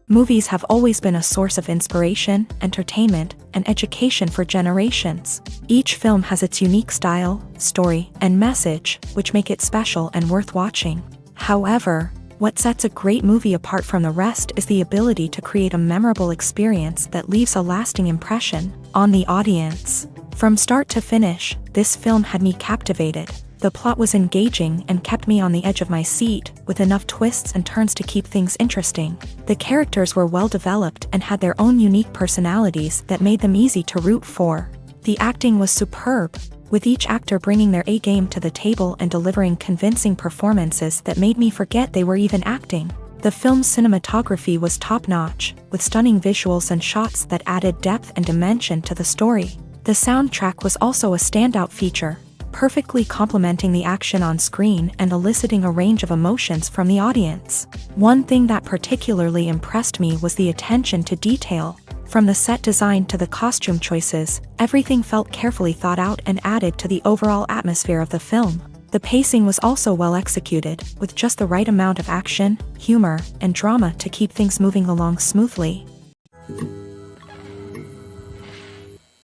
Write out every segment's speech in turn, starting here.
Movies have always been a source of inspiration, entertainment, and education for generations. Each film has its unique style, story, and message, which make it special and worth watching. However, what sets a great movie apart from the rest is the ability to create a memorable experience that leaves a lasting impression on the audience. From start to finish, this film had me captivated. The plot was engaging and kept me on the edge of my seat, with enough twists and turns to keep things interesting. The characters were well developed and had their own unique personalities that made them easy to root for. The acting was superb, with each actor bringing their A-game to the table and delivering convincing performances that made me forget they were even acting. The film's cinematography was top-notch, with stunning visuals and shots that added depth and dimension to the story. The soundtrack was also a standout feature, perfectly complementing the action on screen and eliciting a range of emotions from the audience. One thing that particularly impressed me was the attention to detail. From the set design to the costume choices, everything felt carefully thought out and added to the overall atmosphere of the film. The pacing was also well executed, with just the right amount of action, humor, and drama to keep things moving along smoothly.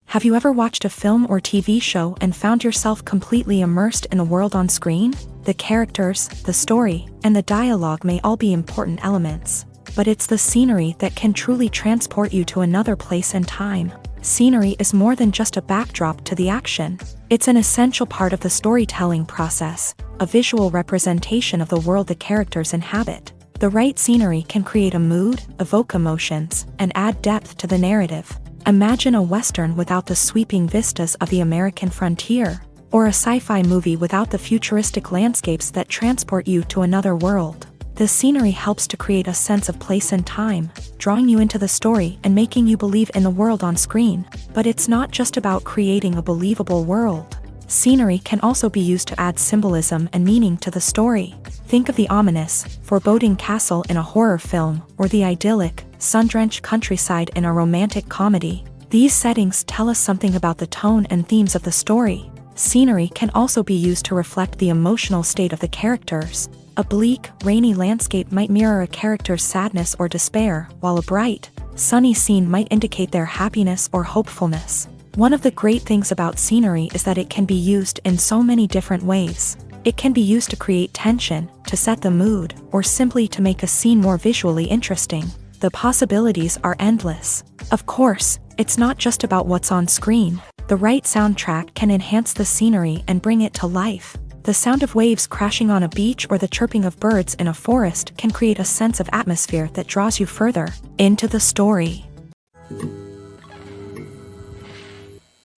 Have you ever watched a film or TV show and found yourself completely immersed in the world on screen? The characters, the story, and the dialogue may all be important elements, but it's the scenery that can truly transport you to another place and time. Scenery is more than just a backdrop to the action. It's an essential part of the storytelling process, a visual representation of the world the characters inhabit. The right scenery can create a mood, evoke emotions, and add depth to the narrative. Imagine a Western without the sweeping vistas of the American frontier, or a sci-fi movie without the futuristic landscapes that transport you to another world. The scenery helps to create a sense of place and time, drawing you into the story and making you believe in the world on screen. But it's not just about creating a believable world. Scenery can also be used to add symbolism and meaning to the story. Think of the ominous, foreboding castle in a horror film, or the idyllic, sun-drenched countryside in a romantic comedy. These settings tell us something about the tone and themes of the story. Scenery can also be used to reflect the emotional state of the characters. A bleak, rainy landscape might mirror a character's sadness or despair, while a bright, sunny scene might indicate their happiness or hopefulness. One of the great things about scenery is that it can be used in so many different ways. It can be used to create tension, to set the mood, or simply to make a scene more visually interesting. The possibilities are endless. Of course, it's not just about what's on screen. The right soundtrack can enhance the scenery and bring it to life. The sound of waves crashing on a beach or the chirping of birds in a forest can create a sense of atmosphere that draws you further into the story.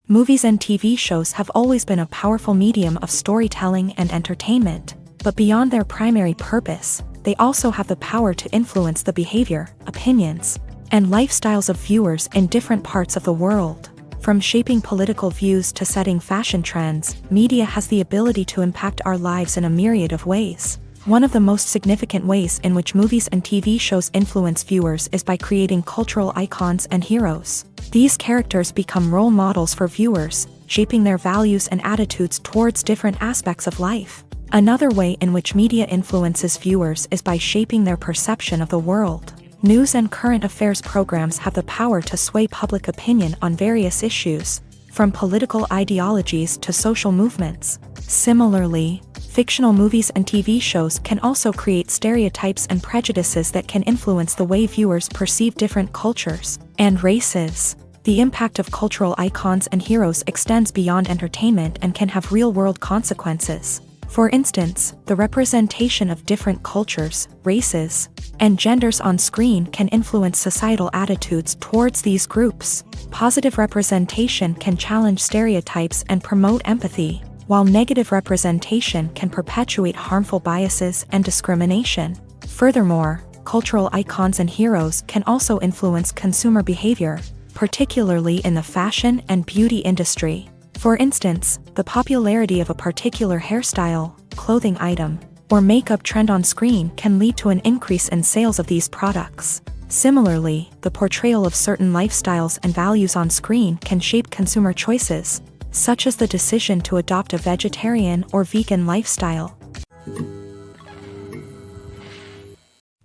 Movies and TV shows have always been a powerful medium of storytelling and entertainment, but beyond their primary purpose, they also have the power to influence the behavior, opinions, and lifestyles of viewers in different parts of the world. From shaping political views to setting fashion trends, media has the ability to impact our lives in a myriad of ways. One of the most significant ways in which movies and TV shows influence viewers is by creating cultural icons and heroes. These characters become role models for viewers, shaping their values and attitudes towards different aspects of life. Another way in which media influences viewers is by shaping their perception of the world. News and current affairs programs have the power to sway public opinion on various issues, from political ideologies to social movements. Similarly, fictional movies and TV shows can also create stereotypes and prejudices that can influence the way viewers perceive different cultures and races. The impact of cultural icons and heroes extends beyond entertainment and can have real-world consequences. For instance, the representation of different cultures, races, and genders on screen can influence societal attitudes towards these groups. Positive representation can challenge stereotypes and promote empathy, while negative representation can perpetuate harmful biases and discrimination. Furthermore, cultural icons and heroes can also influence consumer behavior, particularly in the fashion and beauty industry. For instance, the popularity of a particular hairstyle, clothing item, or makeup trend on screen can lead to an increase in sales of these products. Similarly, the portrayal of certain lifestyles and values on screen can shape consumer choices, such as the decision to adopt a vegetarian or vegan lifestyle.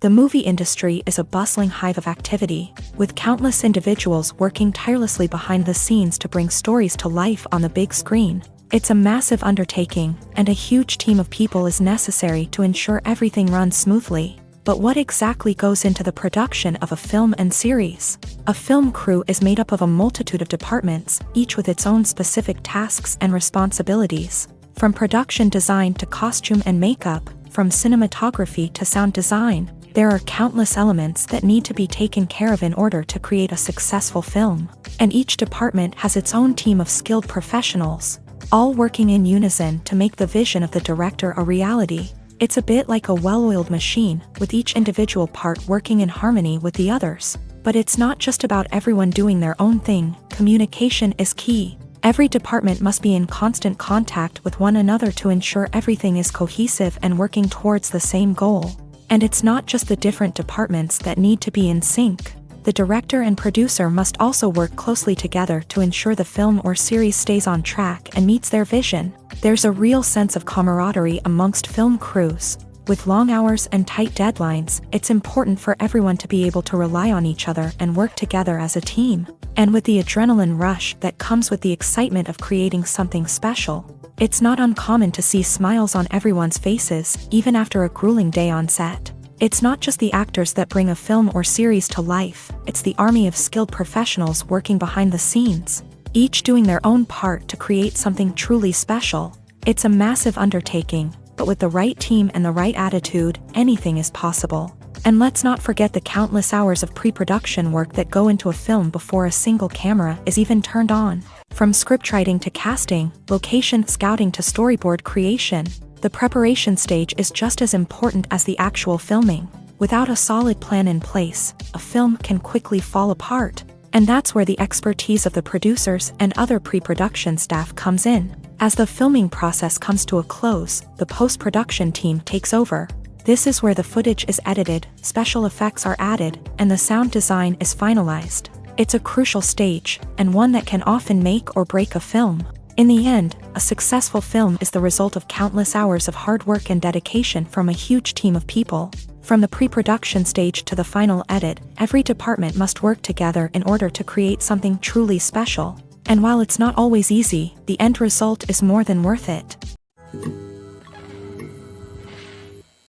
The movie industry is a bustling hive of activity, with countless individuals working tirelessly behind the scenes to bring stories to life on the big screen. It's a massive undertaking, and a huge team of people is necessary to ensure everything runs smoothly. But what exactly goes into the production of a film and series? A film crew is made up of a multitude of departments, each with its own specific tasks and responsibilities. From production design to costume and makeup, from cinematography to sound design, there are countless elements that need to be taken care of in order to create a successful film. And each department has its own team of skilled professionals, all working in unison to make the vision of the director a reality. It's a bit like a well-oiled machine, with each individual part working in harmony with the others. But it's not just about everyone doing their own thing. Communication is key. Every department must be in constant contact with one another to ensure everything is cohesive and working towards the same goal. And it's not just the different departments that need to be in sync. The director and producer must also work closely together to ensure the film or series stays on track and meets their vision. There's a real sense of camaraderie amongst film crews. With long hours and tight deadlines, it's important for everyone to be able to rely on each other and work together as a team. And with the adrenaline rush that comes with the excitement of creating something special, it's not uncommon to see smiles on everyone's faces, even after a grueling day on set. It's not just the actors that bring a film or series to life, it's the army of skilled professionals working behind the scenes, each doing their own part to create something truly special. It's a massive undertaking, but with the right team and the right attitude, anything is possible. And let's not forget the countless hours of pre-production work that go into a film before a single camera is even turned on. From scriptwriting to casting, location scouting to storyboard creation, the preparation stage is just as important as the actual filming. Without a solid plan in place, a film can quickly fall apart. And that's where the expertise of the producers and other pre-production staff comes in. As the filming process comes to a close, the post-production team takes over. This is where the footage is edited, special effects are added, and the sound design is finalized. It's a crucial stage, and one that can often make or break a film. In the end, a successful film is the result of countless hours of hard work and dedication from a huge team of people. From the pre-production stage to the final edit, every department must work together in order to create something truly special. And while it's not always easy, the end result is more than worth it.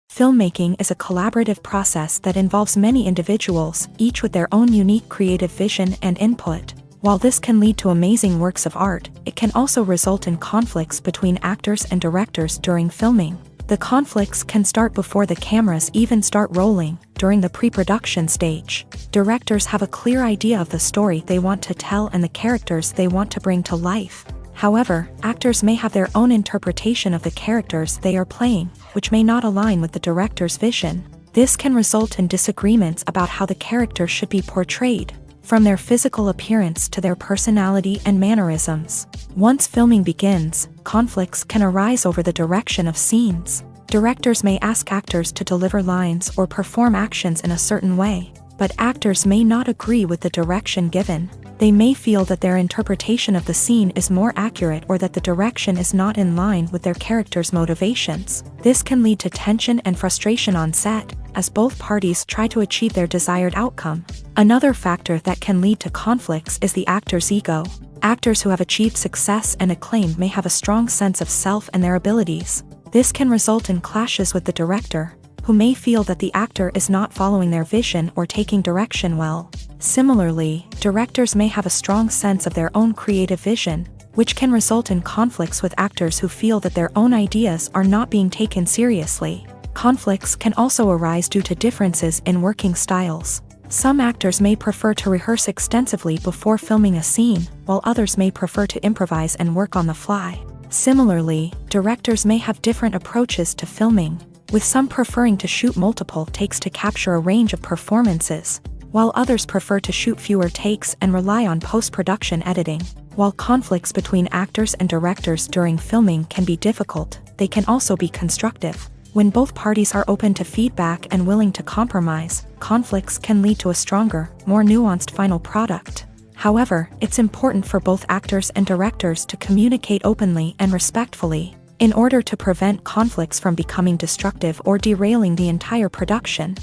Filmmaking is a collaborative process that involves many individuals, each with their own unique creative vision and input. While this can lead to amazing works of art, it can also result in conflicts between actors and directors during filming. The conflicts can start before the cameras even start rolling, during the pre-production stage. Directors have a clear idea of the story they want to tell and the characters they want to bring to life. However, actors may have their own interpretation of the characters they are playing, which may not align with the director's vision. This can result in disagreements about how the character should be portrayed, from their physical appearance to their personality and mannerisms. Once filming begins, conflicts can arise over the direction of scenes. Directors may ask actors to deliver lines or perform actions in a certain way, but actors may not agree with the direction given. They may feel that their interpretation of the scene is more accurate or that the direction is not in line with their character's motivations. This can lead to tension and frustration on set, as both parties try to achieve their desired outcome. Another factor that can lead to conflicts is the actor's ego. Actors who have achieved success and acclaim may have a strong sense of self and their abilities. This can result in clashes with the director, who may feel that the actor is not following their vision or taking direction well. Similarly, directors may have a strong sense of their own creative vision, which can result in conflicts with actors who feel that their own ideas are not being taken seriously. Conflicts can also arise due to differences in working styles. Some actors may prefer to rehearse extensively before filming a scene, while others may prefer to improvise and work on the fly. Similarly, directors may have different approaches to filming, with some preferring to shoot multiple takes to capture a range of performances, while others prefer to shoot fewer takes and rely on post-production editing. While conflicts between actors and directors during filming can be difficult, they can also be constructive. When both parties are open to feedback and willing to compromise, conflicts can lead to a stronger, more nuanced final product. However, it's important for both actors and directors to communicate openly and respectfully, in order to prevent conflicts from becoming destructive or derailing the entire production.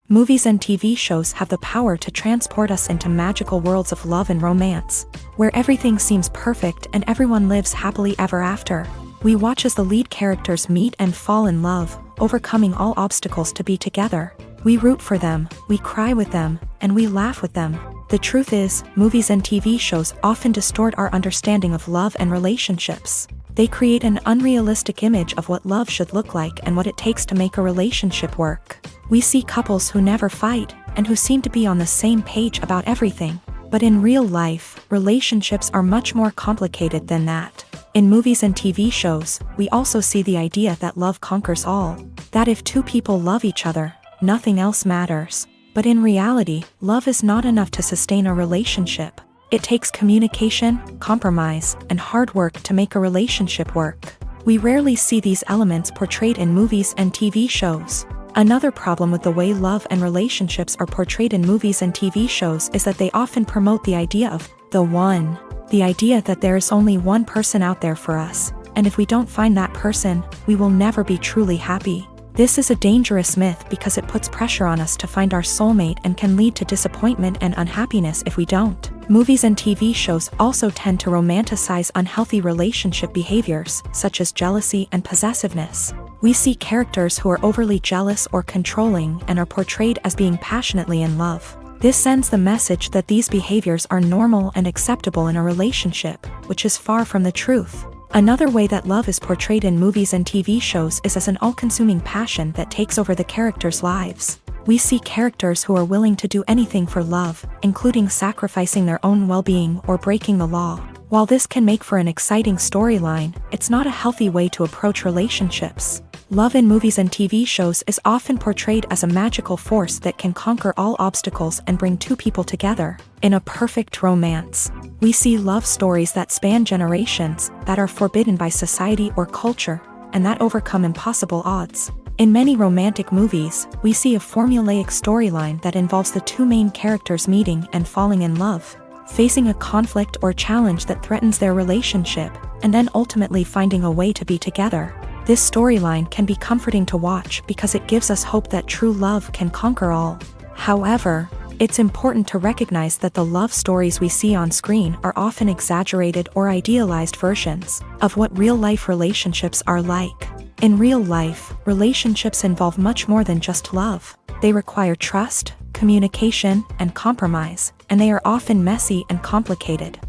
Movies and TV shows have the power to transport us into magical worlds of love and romance, where everything seems perfect and everyone lives happily ever after. We watch as the lead characters meet and fall in love, overcoming all obstacles to be together. We root for them, we cry with them, and we laugh with them. The truth is, movies and TV shows often distort our understanding of love and relationships. They create an unrealistic image of what love should look like and what it takes to make a relationship work. We see couples who never fight, and who seem to be on the same page about everything. But in real life, relationships are much more complicated than that. In movies and TV shows, we also see the idea that love conquers all. That if two people love each other, nothing else matters. But in reality, love is not enough to sustain a relationship. It takes communication, compromise, and hard work to make a relationship work. We rarely see these elements portrayed in movies and TV shows. Another problem with the way love and relationships are portrayed in movies and TV shows is that they often promote the idea of the one. The idea that there is only one person out there for us, and if we don't find that person, we will never be truly happy. This is a dangerous myth because it puts pressure on us to find our soulmate and can lead to disappointment and unhappiness if we don't. Movies and TV shows also tend to romanticize unhealthy relationship behaviors, such as jealousy and possessiveness. We see characters who are overly jealous or controlling and are portrayed as being passionately in love. This sends the message that these behaviors are normal and acceptable in a relationship, which is far from the truth. Another way that love is portrayed in movies and TV shows is as an all-consuming passion that takes over the characters' lives. We see characters who are willing to do anything for love, including sacrificing their own well-being or breaking the law. While this can make for an exciting storyline, it's not a healthy way to approach relationships. Love in movies and TV shows is often portrayed as a magical force that can conquer all obstacles and bring two people together. In a perfect romance, we see love stories that span generations, that are forbidden by society or culture, and that overcome impossible odds. In many romantic movies, we see a formulaic storyline that involves the two main characters meeting and falling in love, facing a conflict or challenge that threatens their relationship, and then ultimately finding a way to be together. This storyline can be comforting to watch because it gives us hope that true love can conquer all. However, it's important to recognize that the love stories we see on screen are often exaggerated or idealized versions of what real-life relationships are like. In real life, relationships involve much more than just love. They require trust, communication, and compromise, and they are often messy and complicated.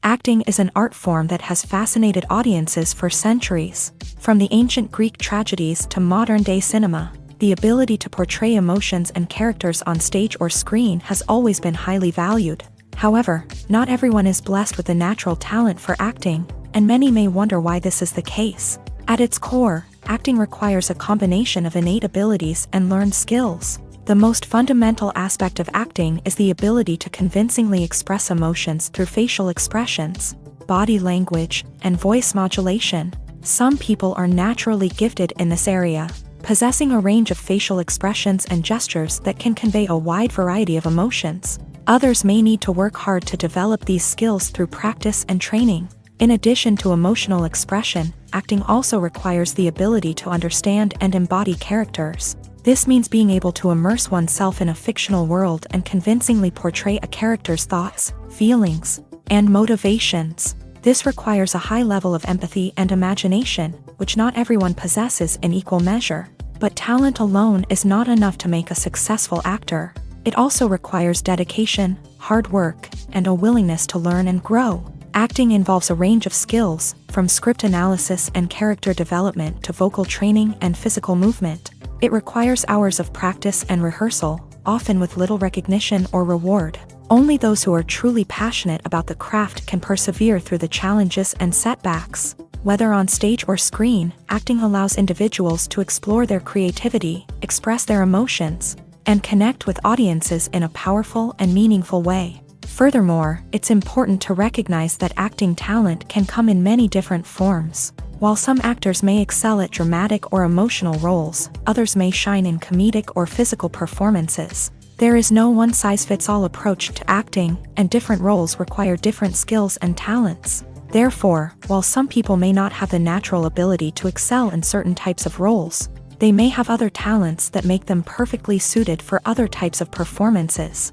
Acting is an art form that has fascinated audiences for centuries. From the ancient Greek tragedies to modern-day cinema, the ability to portray emotions and characters on stage or screen has always been highly valued. However, not everyone is blessed with a natural talent for acting, and many may wonder why this is the case. At its core, acting requires a combination of innate abilities and learned skills. The most fundamental aspect of acting is the ability to convincingly express emotions through facial expressions, body language, and voice modulation. Some people are naturally gifted in this area, possessing a range of facial expressions and gestures that can convey a wide variety of emotions. Others may need to work hard to develop these skills through practice and training. In addition to emotional expression, acting also requires the ability to understand and embody characters. This means being able to immerse oneself in a fictional world and convincingly portray a character's thoughts, feelings, and motivations. This requires a high level of empathy and imagination, which not everyone possesses in equal measure. But talent alone is not enough to make a successful actor. It also requires dedication, hard work, and a willingness to learn and grow. Acting involves a range of skills, from script analysis and character development to vocal training and physical movement. It requires hours of practice and rehearsal, often with little recognition or reward. Only those who are truly passionate about the craft can persevere through the challenges and setbacks. Whether on stage or screen, acting allows individuals to explore their creativity, express their emotions, and connect with audiences in a powerful and meaningful way. Furthermore, it's important to recognize that acting talent can come in many different forms. While some actors may excel at dramatic or emotional roles, others may shine in comedic or physical performances. There is no one-size-fits-all approach to acting, and different roles require different skills and talents. Therefore, while some people may not have the natural ability to excel in certain types of roles, they may have other talents that make them perfectly suited for other types of performances.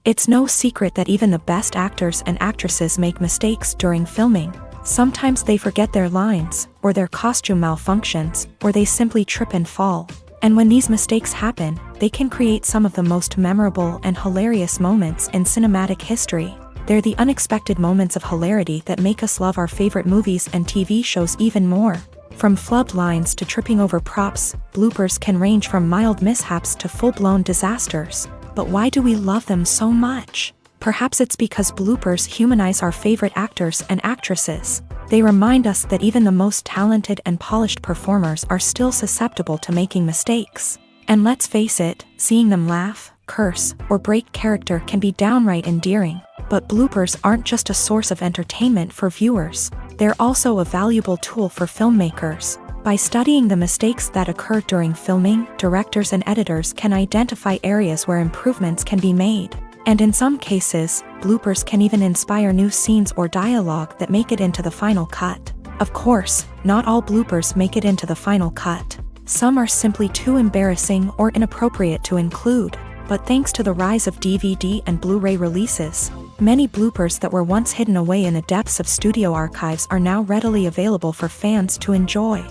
It's no secret that even the best actors and actresses make mistakes during filming. Sometimes they forget their lines, or their costume malfunctions, or they simply trip and fall. And when these mistakes happen, they can create some of the most memorable and hilarious moments in cinematic history. They're the unexpected moments of hilarity that make us love our favorite movies and TV shows even more. From flubbed lines to tripping over props, bloopers can range from mild mishaps to full-blown disasters. But why do we love them so much? Perhaps it's because bloopers humanize our favorite actors and actresses. They remind us that even the most talented and polished performers are still susceptible to making mistakes. And let's face it, seeing them laugh, curse, or break character can be downright endearing. But bloopers aren't just a source of entertainment for viewers. They're also a valuable tool for filmmakers. By studying the mistakes that occur during filming, directors and editors can identify areas where improvements can be made. And in some cases, bloopers can even inspire new scenes or dialogue that make it into the final cut. Of course, not all bloopers make it into the final cut. Some are simply too embarrassing or inappropriate to include. But thanks to the rise of DVD and Blu-ray releases, many bloopers that were once hidden away in the depths of studio archives are now readily available for fans to enjoy.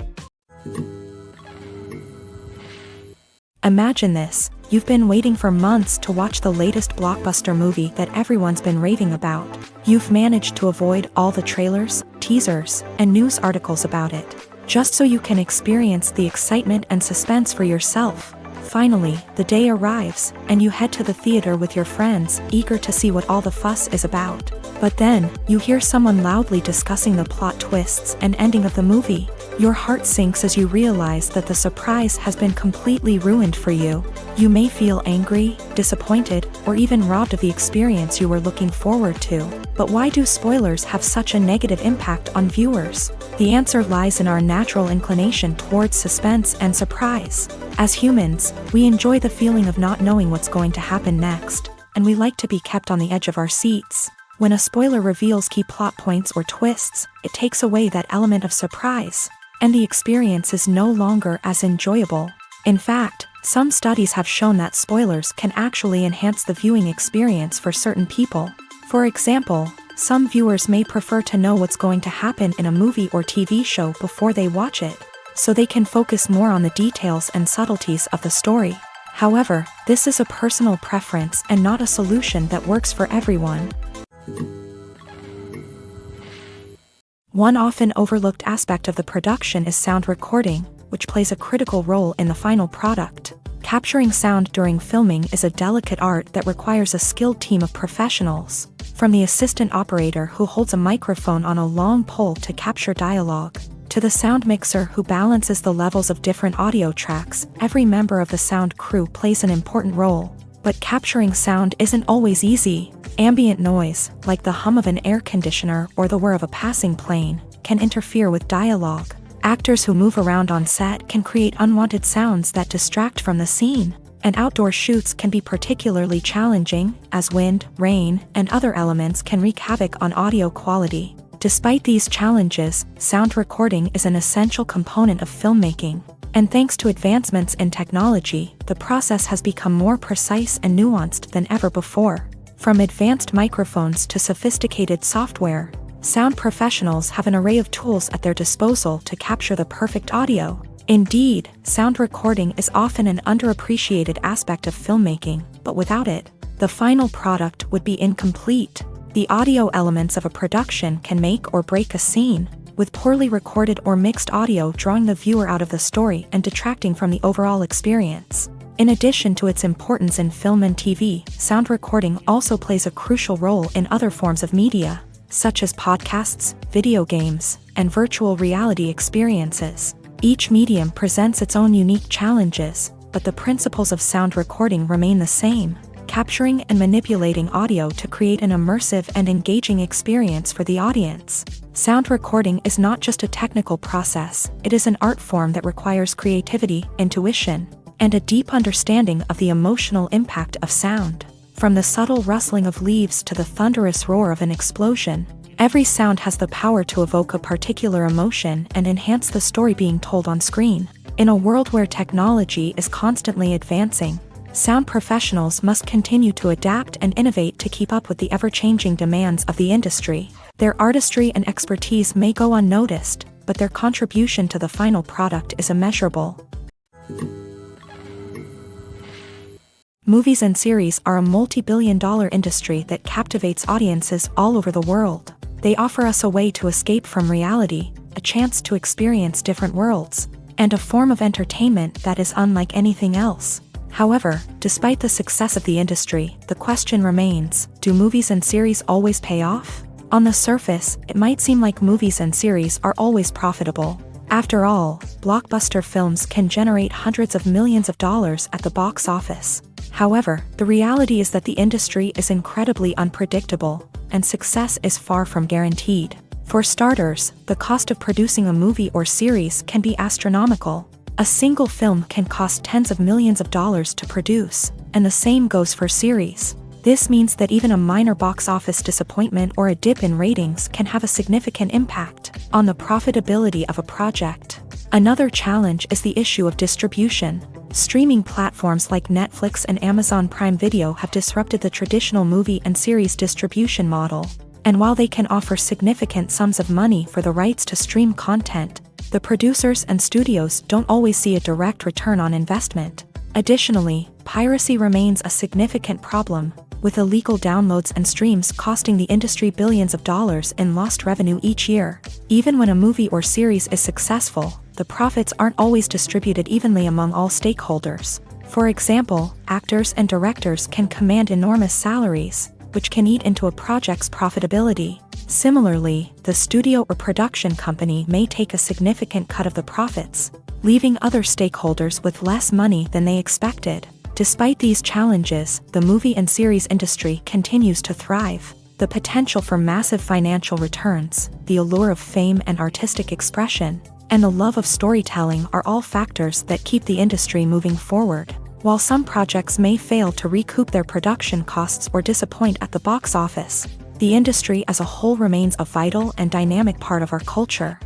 Imagine this, you've been waiting for months to watch the latest blockbuster movie that everyone's been raving about. You've managed to avoid all the trailers, teasers, and news articles about it, just so you can experience the excitement and suspense for yourself. Finally, the day arrives, and you head to the theater with your friends, eager to see what all the fuss is about. But then, you hear someone loudly discussing the plot twists and ending of the movie. Your heart sinks as you realize that the surprise has been completely ruined for you. You may feel angry, disappointed, or even robbed of the experience you were looking forward to. But why do spoilers have such a negative impact on viewers? The answer lies in our natural inclination towards suspense and surprise. As humans, we enjoy the feeling of not knowing what's going to happen next, and we like to be kept on the edge of our seats. When a spoiler reveals key plot points or twists, it takes away that element of surprise, and the experience is no longer as enjoyable. In fact, some studies have shown that spoilers can actually enhance the viewing experience for certain people. For example, some viewers may prefer to know what's going to happen in a movie or TV show before they watch it, so they can focus more on the details and subtleties of the story. However, this is a personal preference and not a solution that works for everyone. One often overlooked aspect of the production is sound recording, which plays a critical role in the final product. Capturing sound during filming is a delicate art that requires a skilled team of professionals, from the assistant operator who holds a microphone on a long pole to capture dialogue, to the sound mixer who balances the levels of different audio tracks. Every member of the sound crew plays an important role. But capturing sound isn't always easy. Ambient noise, like the hum of an air conditioner or the whir of a passing plane, can interfere with dialogue. Actors who move around on set can create unwanted sounds that distract from the scene. And outdoor shoots can be particularly challenging, as wind, rain, and other elements can wreak havoc on audio quality. Despite these challenges, sound recording is an essential component of filmmaking. And thanks to advancements in technology, the process has become more precise and nuanced than ever before. From advanced microphones to sophisticated software, sound professionals have an array of tools at their disposal to capture the perfect audio. Indeed, sound recording is often an underappreciated aspect of filmmaking, but without it, the final product would be incomplete. The audio elements of a production can make or break a scene, with poorly recorded or mixed audio drawing the viewer out of the story and detracting from the overall experience. In addition to its importance in film and TV, sound recording also plays a crucial role in other forms of media, such as podcasts, video games, and virtual reality experiences. Each medium presents its own unique challenges, but the principles of sound recording remain the same: capturing and manipulating audio to create an immersive and engaging experience for the audience. Sound recording is not just a technical process, it is an art form that requires creativity, intuition, and a deep understanding of the emotional impact of sound. From the subtle rustling of leaves to the thunderous roar of an explosion, every sound has the power to evoke a particular emotion and enhance the story being told on screen. In a world where technology is constantly advancing, sound professionals must continue to adapt and innovate to keep up with the ever-changing demands of the industry. Their artistry and expertise may go unnoticed, but their contribution to the final product is immeasurable. Movies and series are a multi-billion-dollar industry that captivates audiences all over the world. They offer us a way to escape from reality, a chance to experience different worlds, and a form of entertainment that is unlike anything else. However, despite the success of the industry, the question remains, do movies and series always pay off? On the surface, it might seem like movies and series are always profitable. After all, blockbuster films can generate hundreds of millions of dollars at the box office. However, the reality is that the industry is incredibly unpredictable, and success is far from guaranteed. For starters, the cost of producing a movie or series can be astronomical. A single film can cost tens of millions of dollars to produce, and the same goes for series. This means that even a minor box office disappointment or a dip in ratings can have a significant impact on the profitability of a project. Another challenge is the issue of distribution. Streaming platforms like Netflix and Amazon Prime Video have disrupted the traditional movie and series distribution model. And while they can offer significant sums of money for the rights to stream content, the producers and studios don't always see a direct return on investment. Additionally, piracy remains a significant problem, with illegal downloads and streams costing the industry billions of dollars in lost revenue each year. Even when a movie or series is successful, the profits aren't always distributed evenly among all stakeholders. For example, actors and directors can command enormous salaries, which can eat into a project's profitability. Similarly, the studio or production company may take a significant cut of the profits, leaving other stakeholders with less money than they expected. Despite these challenges, the movie and series industry continues to thrive. The potential for massive financial returns, the allure of fame and artistic expression, and the love of storytelling are all factors that keep the industry moving forward. While some projects may fail to recoup their production costs or disappoint at the box office, the industry as a whole remains a vital and dynamic part of our culture.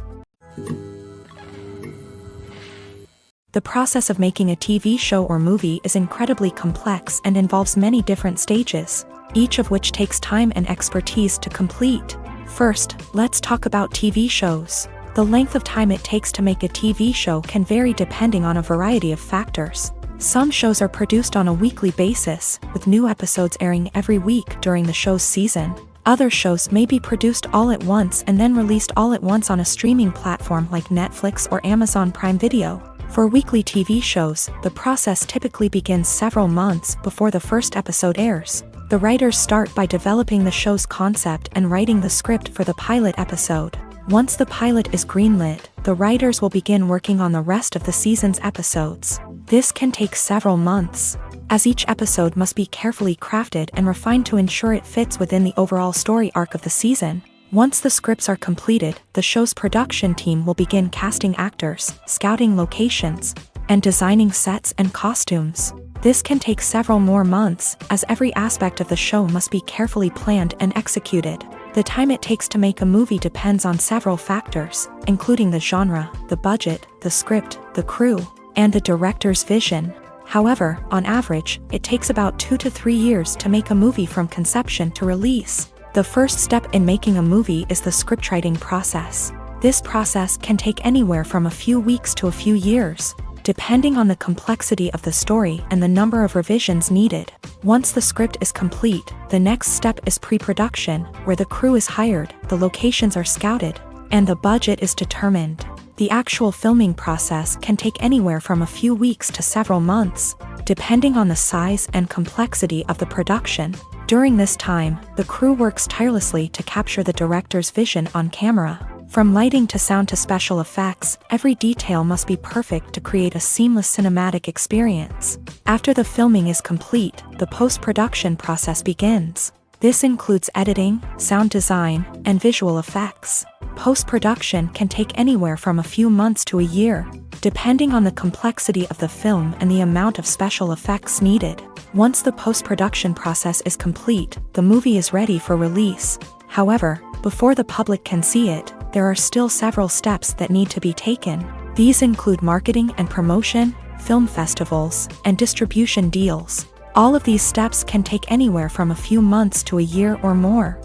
The process of making a TV show or movie is incredibly complex and involves many different stages, each of which takes time and expertise to complete. First, let's talk about TV shows. The length of time it takes to make a TV show can vary depending on a variety of factors. Some shows are produced on a weekly basis, with new episodes airing every week during the show's season. Other shows may be produced all at once and then released all at once on a streaming platform like Netflix or Amazon Prime Video. For weekly TV shows, the process typically begins several months before the first episode airs. The writers start by developing the show's concept and writing the script for the pilot episode. Once the pilot is greenlit, the writers will begin working on the rest of the season's episodes. This can take several months, as each episode must be carefully crafted and refined to ensure it fits within the overall story arc of the season. Once the scripts are completed, the show's production team will begin casting actors, scouting locations, and designing sets and costumes. This can take several more months, as every aspect of the show must be carefully planned and executed. The time it takes to make a movie depends on several factors, including the genre, the budget, the script, the crew, and the director's vision. However, on average, it takes about 2 to 3 years to make a movie from conception to release. The first step in making a movie is the scriptwriting process. This process can take anywhere from a few weeks to a few years, depending on the complexity of the story and the number of revisions needed. Once the script is complete, the next step is pre-production, where the crew is hired, the locations are scouted, and the budget is determined. The actual filming process can take anywhere from a few weeks to several months, depending on the size and complexity of the production. During this time, the crew works tirelessly to capture the director's vision on camera. From lighting to sound to special effects, every detail must be perfect to create a seamless cinematic experience. After the filming is complete, the post-production process begins. This includes editing, sound design, and visual effects. Post-production can take anywhere from a few months to a year, depending on the complexity of the film and the amount of special effects needed. Once the post-production process is complete, the movie is ready for release. However, before the public can see it, there are still several steps that need to be taken. These include marketing and promotion, film festivals, and distribution deals. All of these steps can take anywhere from a few months to a year or more.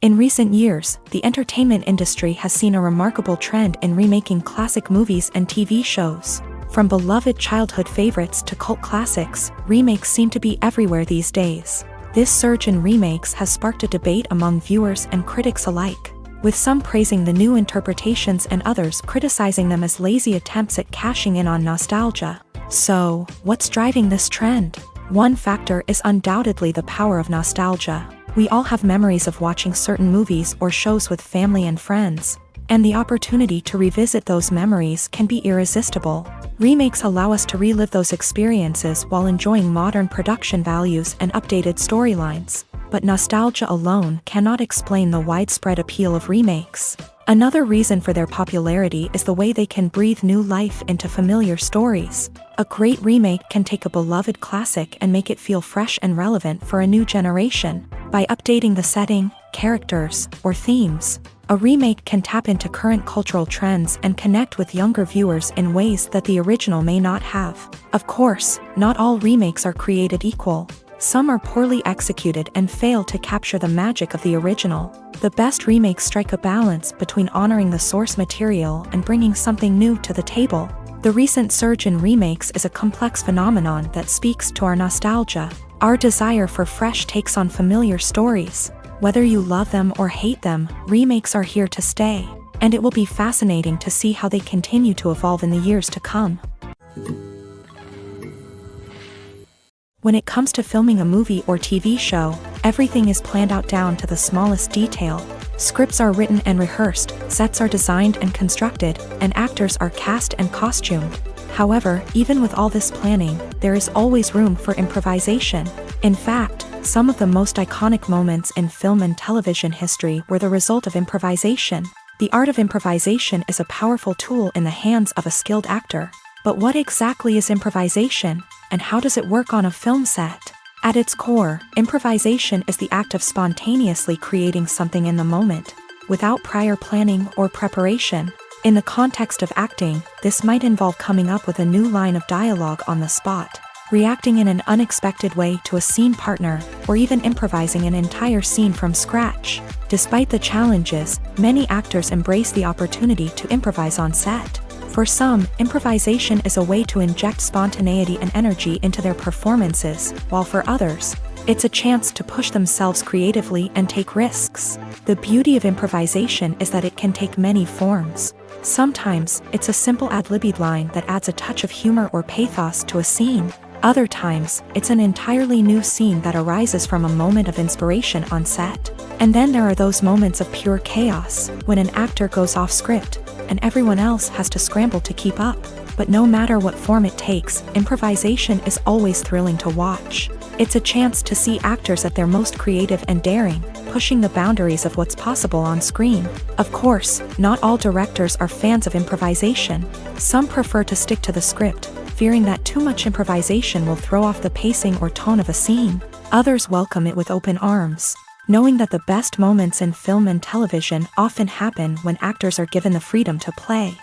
In recent years, the entertainment industry has seen a remarkable trend in remaking classic movies and TV shows. From beloved childhood favorites to cult classics, remakes seem to be everywhere these days. This surge in remakes has sparked a debate among viewers and critics alike, with some praising the new interpretations and others criticizing them as lazy attempts at cashing in on nostalgia. So, what's driving this trend? One factor is undoubtedly the power of nostalgia. We all have memories of watching certain movies or shows with family and friends, and the opportunity to revisit those memories can be irresistible. Remakes allow us to relive those experiences while enjoying modern production values and updated storylines. But nostalgia alone cannot explain the widespread appeal of remakes. Another reason for their popularity is the way they can breathe new life into familiar stories. A great remake can take a beloved classic and make it feel fresh and relevant for a new generation. By updating the setting, characters, or themes, a remake can tap into current cultural trends and connect with younger viewers in ways that the original may not have. Of course, not all remakes are created equal. Some are poorly executed and fail to capture the magic of the original. The best remakes strike a balance between honoring the source material and bringing something new to the table. The recent surge in remakes is a complex phenomenon that speaks to our nostalgia, our desire for fresh takes on familiar stories. Whether you love them or hate them, remakes are here to stay, and it will be fascinating to see how they continue to evolve in the years to come. When it comes to filming a movie or TV show, everything is planned out down to the smallest detail. Scripts are written and rehearsed, sets are designed and constructed, and actors are cast and costumed. However, even with all this planning, there is always room for improvisation. In fact, some of the most iconic moments in film and television history were the result of improvisation. The art of improvisation is a powerful tool in the hands of a skilled actor. But what exactly is improvisation, and how does it work on a film set? At its core, improvisation is the act of spontaneously creating something in the moment, without prior planning or preparation. In the context of acting, this might involve coming up with a new line of dialogue on the spot, reacting in an unexpected way to a scene partner, or even improvising an entire scene from scratch. Despite the challenges, many actors embrace the opportunity to improvise on set. For some, improvisation is a way to inject spontaneity and energy into their performances, while for others, it's a chance to push themselves creatively and take risks. The beauty of improvisation is that it can take many forms. Sometimes, it's a simple ad-libbed line that adds a touch of humor or pathos to a scene. Other times, it's an entirely new scene that arises from a moment of inspiration on set. And then there are those moments of pure chaos, when an actor goes off script, and everyone else has to scramble to keep up. But no matter what form it takes, improvisation is always thrilling to watch. It's a chance to see actors at their most creative and daring, pushing the boundaries of what's possible on screen. Of course, not all directors are fans of improvisation. Some prefer to stick to the script, fearing that too much improvisation will throw off the pacing or tone of a scene. Others welcome it with open arms, knowing that the best moments in film and television often happen when actors are given the freedom to play.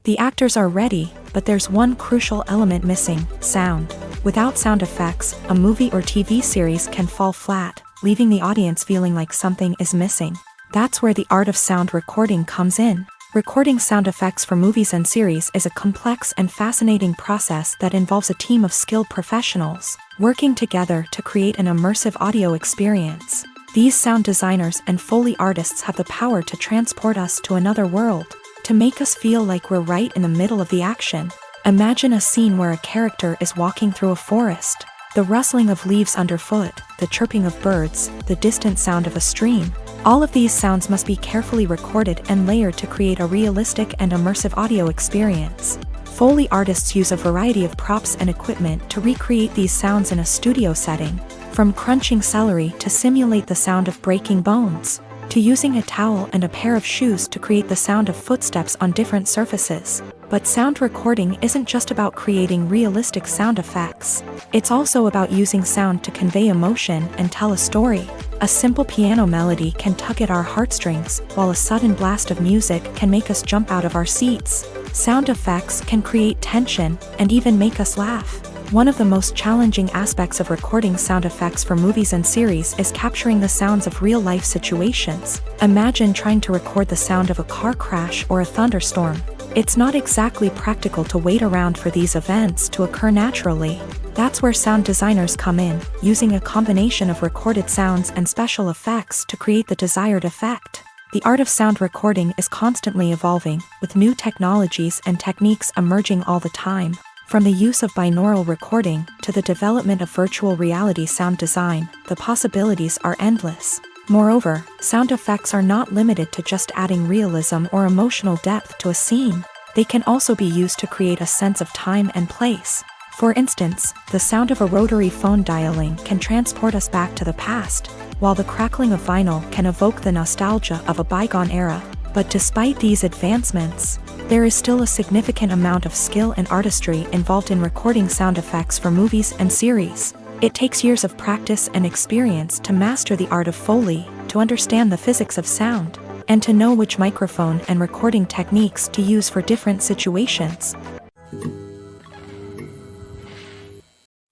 The actors are ready, but there's one crucial element missing: sound. Without sound effects, a movie or TV series can fall flat, leaving the audience feeling like something is missing. That's where the art of sound recording comes in. Recording sound effects for movies and series is a complex and fascinating process that involves a team of skilled professionals working together to create an immersive audio experience. These sound designers and Foley artists have the power to transport us to another world, to make us feel like we're right in the middle of the action. Imagine a scene where a character is walking through a forest. The rustling of leaves underfoot, the chirping of birds, the distant sound of a stream. All of these sounds must be carefully recorded and layered to create a realistic and immersive audio experience. Foley artists use a variety of props and equipment to recreate these sounds in a studio setting, from crunching celery to simulate the sound of breaking bones. to using a towel and a pair of shoes to create the sound of footsteps on different surfaces. But sound recording isn't just about creating realistic sound effects. It's also about using sound to convey emotion and tell a story. A simple piano melody can tug at our heartstrings, while a sudden blast of music can make us jump out of our seats. Sound effects can create tension and even make us laugh. One of the most challenging aspects of recording sound effects for movies and series is capturing the sounds of real-life situations. Imagine trying to record the sound of a car crash or a thunderstorm. It's not exactly practical to wait around for these events to occur naturally. That's where sound designers come in, using a combination of recorded sounds and special effects to create the desired effect. The art of sound recording is constantly evolving, with new technologies and techniques emerging all the time. From the use of binaural recording to the development of virtual reality sound design, the possibilities are endless. Moreover, sound effects are not limited to just adding realism or emotional depth to a scene. They can also be used to create a sense of time and place. For instance, the sound of a rotary phone dialing can transport us back to the past, while the crackling of vinyl can evoke the nostalgia of a bygone era. But despite these advancements, there is still a significant amount of skill and artistry involved in recording sound effects for movies and series. It takes years of practice and experience to master the art of Foley, to understand the physics of sound, and to know which microphone and recording techniques to use for different situations.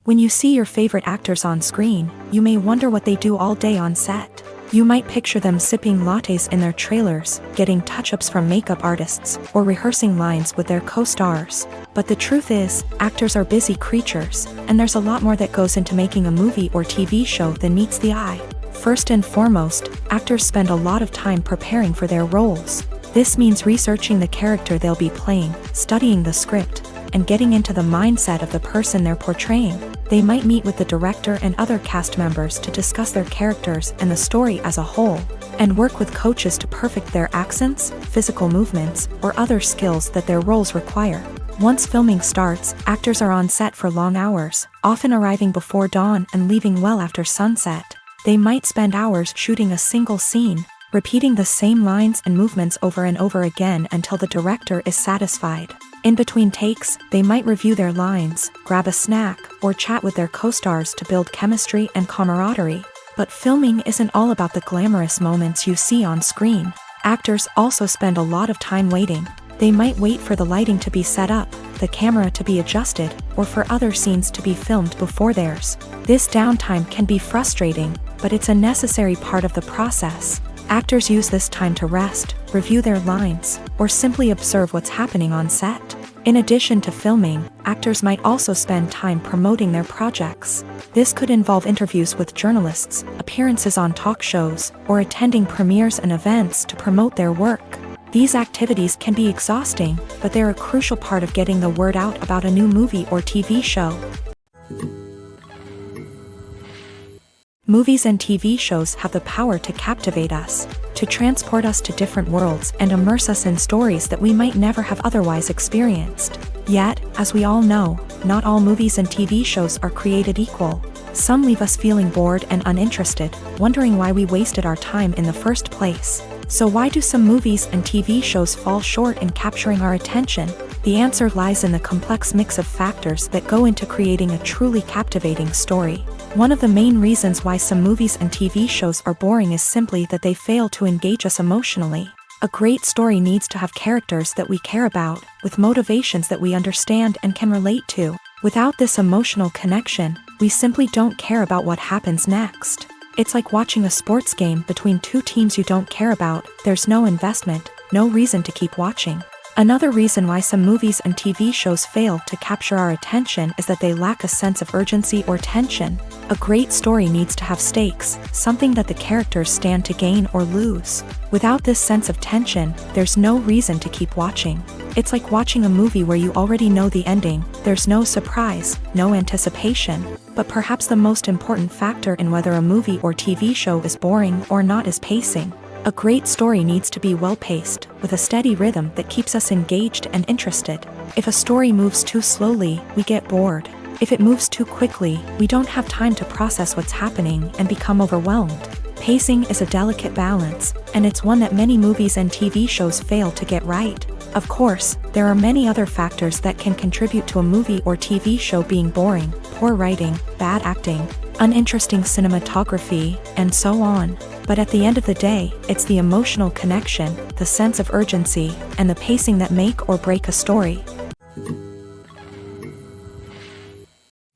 When you see your favorite actors on screen, you may wonder what they do all day on set. You might picture them sipping lattes in their trailers, getting touch-ups from makeup artists, or rehearsing lines with their co-stars. But the truth is, actors are busy creatures, and there's a lot more that goes into making a movie or TV show than meets the eye. First and foremost, actors spend a lot of time preparing for their roles. This means researching the character they'll be playing, studying the script, and getting into the mindset of the person they're portraying. They might meet with the director and other cast members to discuss their characters and the story as a whole, and work with coaches to perfect their accents, physical movements, or other skills that their roles require. Once filming starts, actors are on set for long hours, often arriving before dawn and leaving well after sunset. They might spend hours shooting a single scene, repeating the same lines and movements over and over again until the director is satisfied. In between takes, they might review their lines, grab a snack, or chat with their co-stars to build chemistry and camaraderie. But filming isn't all about the glamorous moments you see on screen. Actors also spend a lot of time waiting. They might wait for the lighting to be set up, the camera to be adjusted, or for other scenes to be filmed before theirs. This downtime can be frustrating, but it's a necessary part of the process. Actors use this time to rest, review their lines, or simply observe what's happening on set. In addition to filming, actors might also spend time promoting their projects. This could involve interviews with journalists, appearances on talk shows, or attending premieres and events to promote their work. These activities can be exhausting, but they're a crucial part of getting the word out about a new movie or TV show. Movies and TV shows have the power to captivate us, to transport us to different worlds and immerse us in stories that we might never have otherwise experienced. Yet, as we all know, not all movies and TV shows are created equal. Some leave us feeling bored and uninterested, wondering why we wasted our time in the first place. So why do some movies and TV shows fall short in capturing our attention? The answer lies in the complex mix of factors that go into creating a truly captivating story. One of the main reasons why some movies and TV shows are boring is simply that they fail to engage us emotionally. A great story needs to have characters that we care about, with motivations that we understand and can relate to. Without this emotional connection, we simply don't care about what happens next. It's like watching a sports game between two teams you don't care about. There's no investment, no reason to keep watching. Another reason why some movies and TV shows fail to capture our attention is that they lack a sense of urgency or tension. A great story needs to have stakes, something that the characters stand to gain or lose. Without this sense of tension, there's no reason to keep watching. It's like watching a movie where you already know the ending. There's no surprise, no anticipation. But perhaps the most important factor in whether a movie or TV show is boring or not is pacing. A great story needs to be well-paced, with a steady rhythm that keeps us engaged and interested. If a story moves too slowly, we get bored. If it moves too quickly, we don't have time to process what's happening and become overwhelmed. Pacing is a delicate balance, and it's one that many movies and TV shows fail to get right. Of course, there are many other factors that can contribute to a movie or TV show being boring: poor writing, bad acting, uninteresting cinematography, and so on. But at the end of the day, it's the emotional connection, the sense of urgency, and the pacing that make or break a story.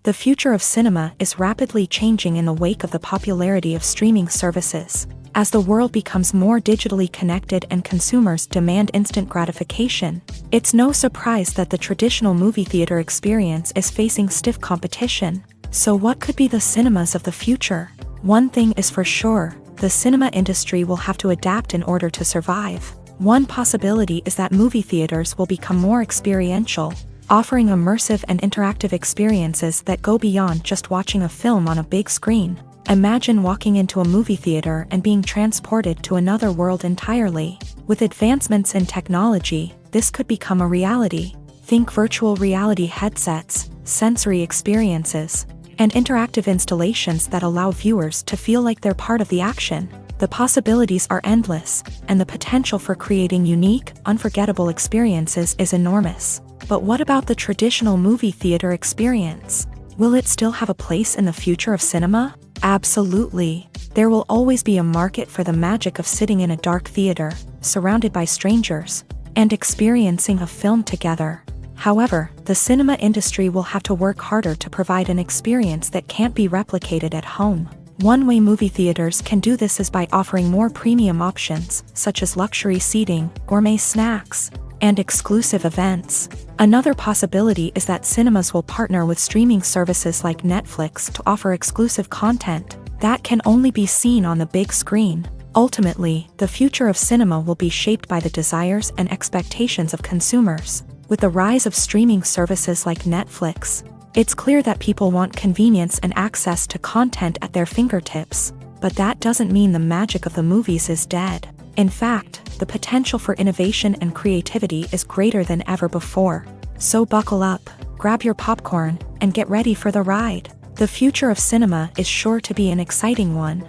The future of cinema is rapidly changing in the wake of the popularity of streaming services. As the world becomes more digitally connected and consumers demand instant gratification, it's no surprise that the traditional movie theater experience is facing stiff competition. So what could be the cinemas of the future? One thing is for sure, the cinema industry will have to adapt in order to survive. One possibility is that movie theaters will become more experiential, offering immersive and interactive experiences that go beyond just watching a film on a big screen. Imagine walking into a movie theater and being transported to another world entirely. With advancements in technology, this could become a reality. Think virtual reality headsets, sensory experiences, and interactive installations that allow viewers to feel like they're part of the action. The possibilities are endless, and the potential for creating unique, unforgettable experiences is enormous. But what about the traditional movie theater experience? Will it still have a place in the future of cinema? Absolutely. There will always be a market for the magic of sitting in a dark theater, surrounded by strangers, and experiencing a film together. However, the cinema industry will have to work harder to provide an experience that can't be replicated at home. One way movie theaters can do this is by offering more premium options, such as luxury seating, gourmet snacks, and exclusive events. Another possibility is that cinemas will partner with streaming services like Netflix to offer exclusive content that can only be seen on the big screen. Ultimately, the future of cinema will be shaped by the desires and expectations of consumers. With the rise of streaming services like Netflix, it's clear that people want convenience and access to content at their fingertips. But that doesn't mean the magic of the movies is dead. In fact, the potential for innovation and creativity is greater than ever before. So buckle up, grab your popcorn, and get ready for the ride. The future of cinema is sure to be an exciting one.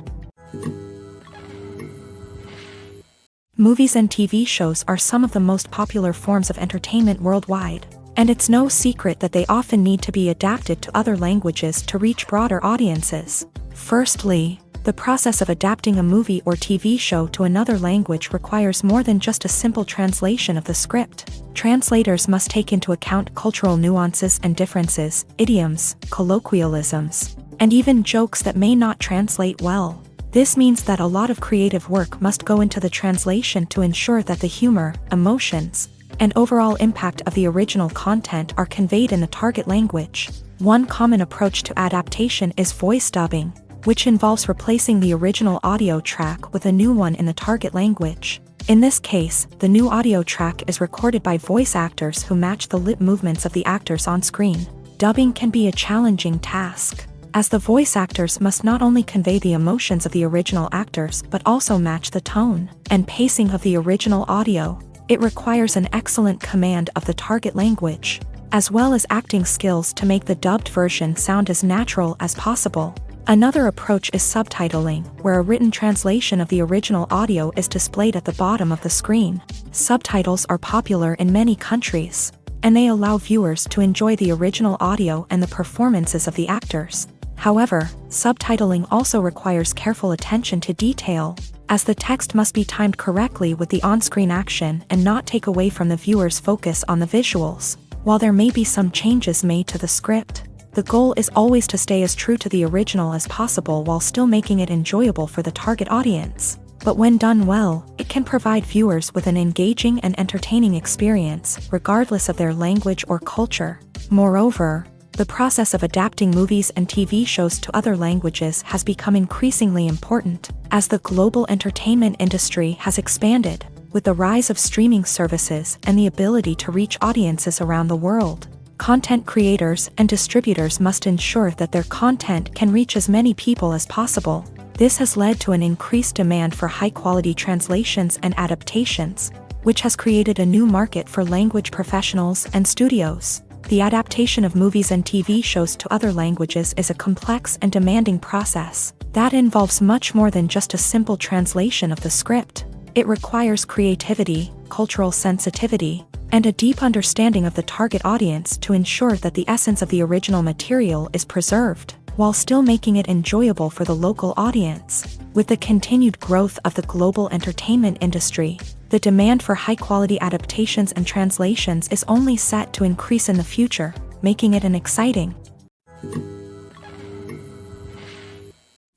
Movies and TV shows are some of the most popular forms of entertainment worldwide, and it's no secret that they often need to be adapted to other languages to reach broader audiences. Firstly, the process of adapting a movie or TV show to another language requires more than just a simple translation of the script. Translators must take into account cultural nuances and differences, idioms, colloquialisms, and even jokes that may not translate well. This means that a lot of creative work must go into the translation to ensure that the humor, emotions, and overall impact of the original content are conveyed in the target language. One common approach to adaptation is voice dubbing, which involves replacing the original audio track with a new one in the target language. In this case, the new audio track is recorded by voice actors who match the lip movements of the actors on screen. Dubbing can be a challenging task, as the voice actors must not only convey the emotions of the original actors but also match the tone and pacing of the original audio. It requires an excellent command of the target language, as well as acting skills to make the dubbed version sound as natural as possible. Another approach is subtitling, where a written translation of the original audio is displayed at the bottom of the screen. Subtitles are popular in many countries, and they allow viewers to enjoy the original audio and the performances of the actors. However, subtitling also requires careful attention to detail, as the text must be timed correctly with the on-screen action and not take away from the viewer's focus on the visuals. While there may be some changes made to the script, the goal is always to stay as true to the original as possible while still making it enjoyable for the target audience. But when done well, it can provide viewers with an engaging and entertaining experience, regardless of their language or culture. Moreover, the process of adapting movies and TV shows to other languages has become increasingly important, as the global entertainment industry has expanded, with the rise of streaming services and the ability to reach audiences around the world. Content creators and distributors must ensure that their content can reach as many people as possible. This has led to an increased demand for high-quality translations and adaptations, which has created a new market for language professionals and studios. The adaptation of movies and TV shows to other languages is a complex and demanding process, That involves much more than just a simple translation of the script. It requires creativity, cultural sensitivity, and a deep understanding of the target audience to ensure that the essence of the original material is preserved, while still making it enjoyable for the local audience. With the continued growth of the global entertainment industry, the demand for high-quality adaptations and translations is only set to increase in the future, making it an exciting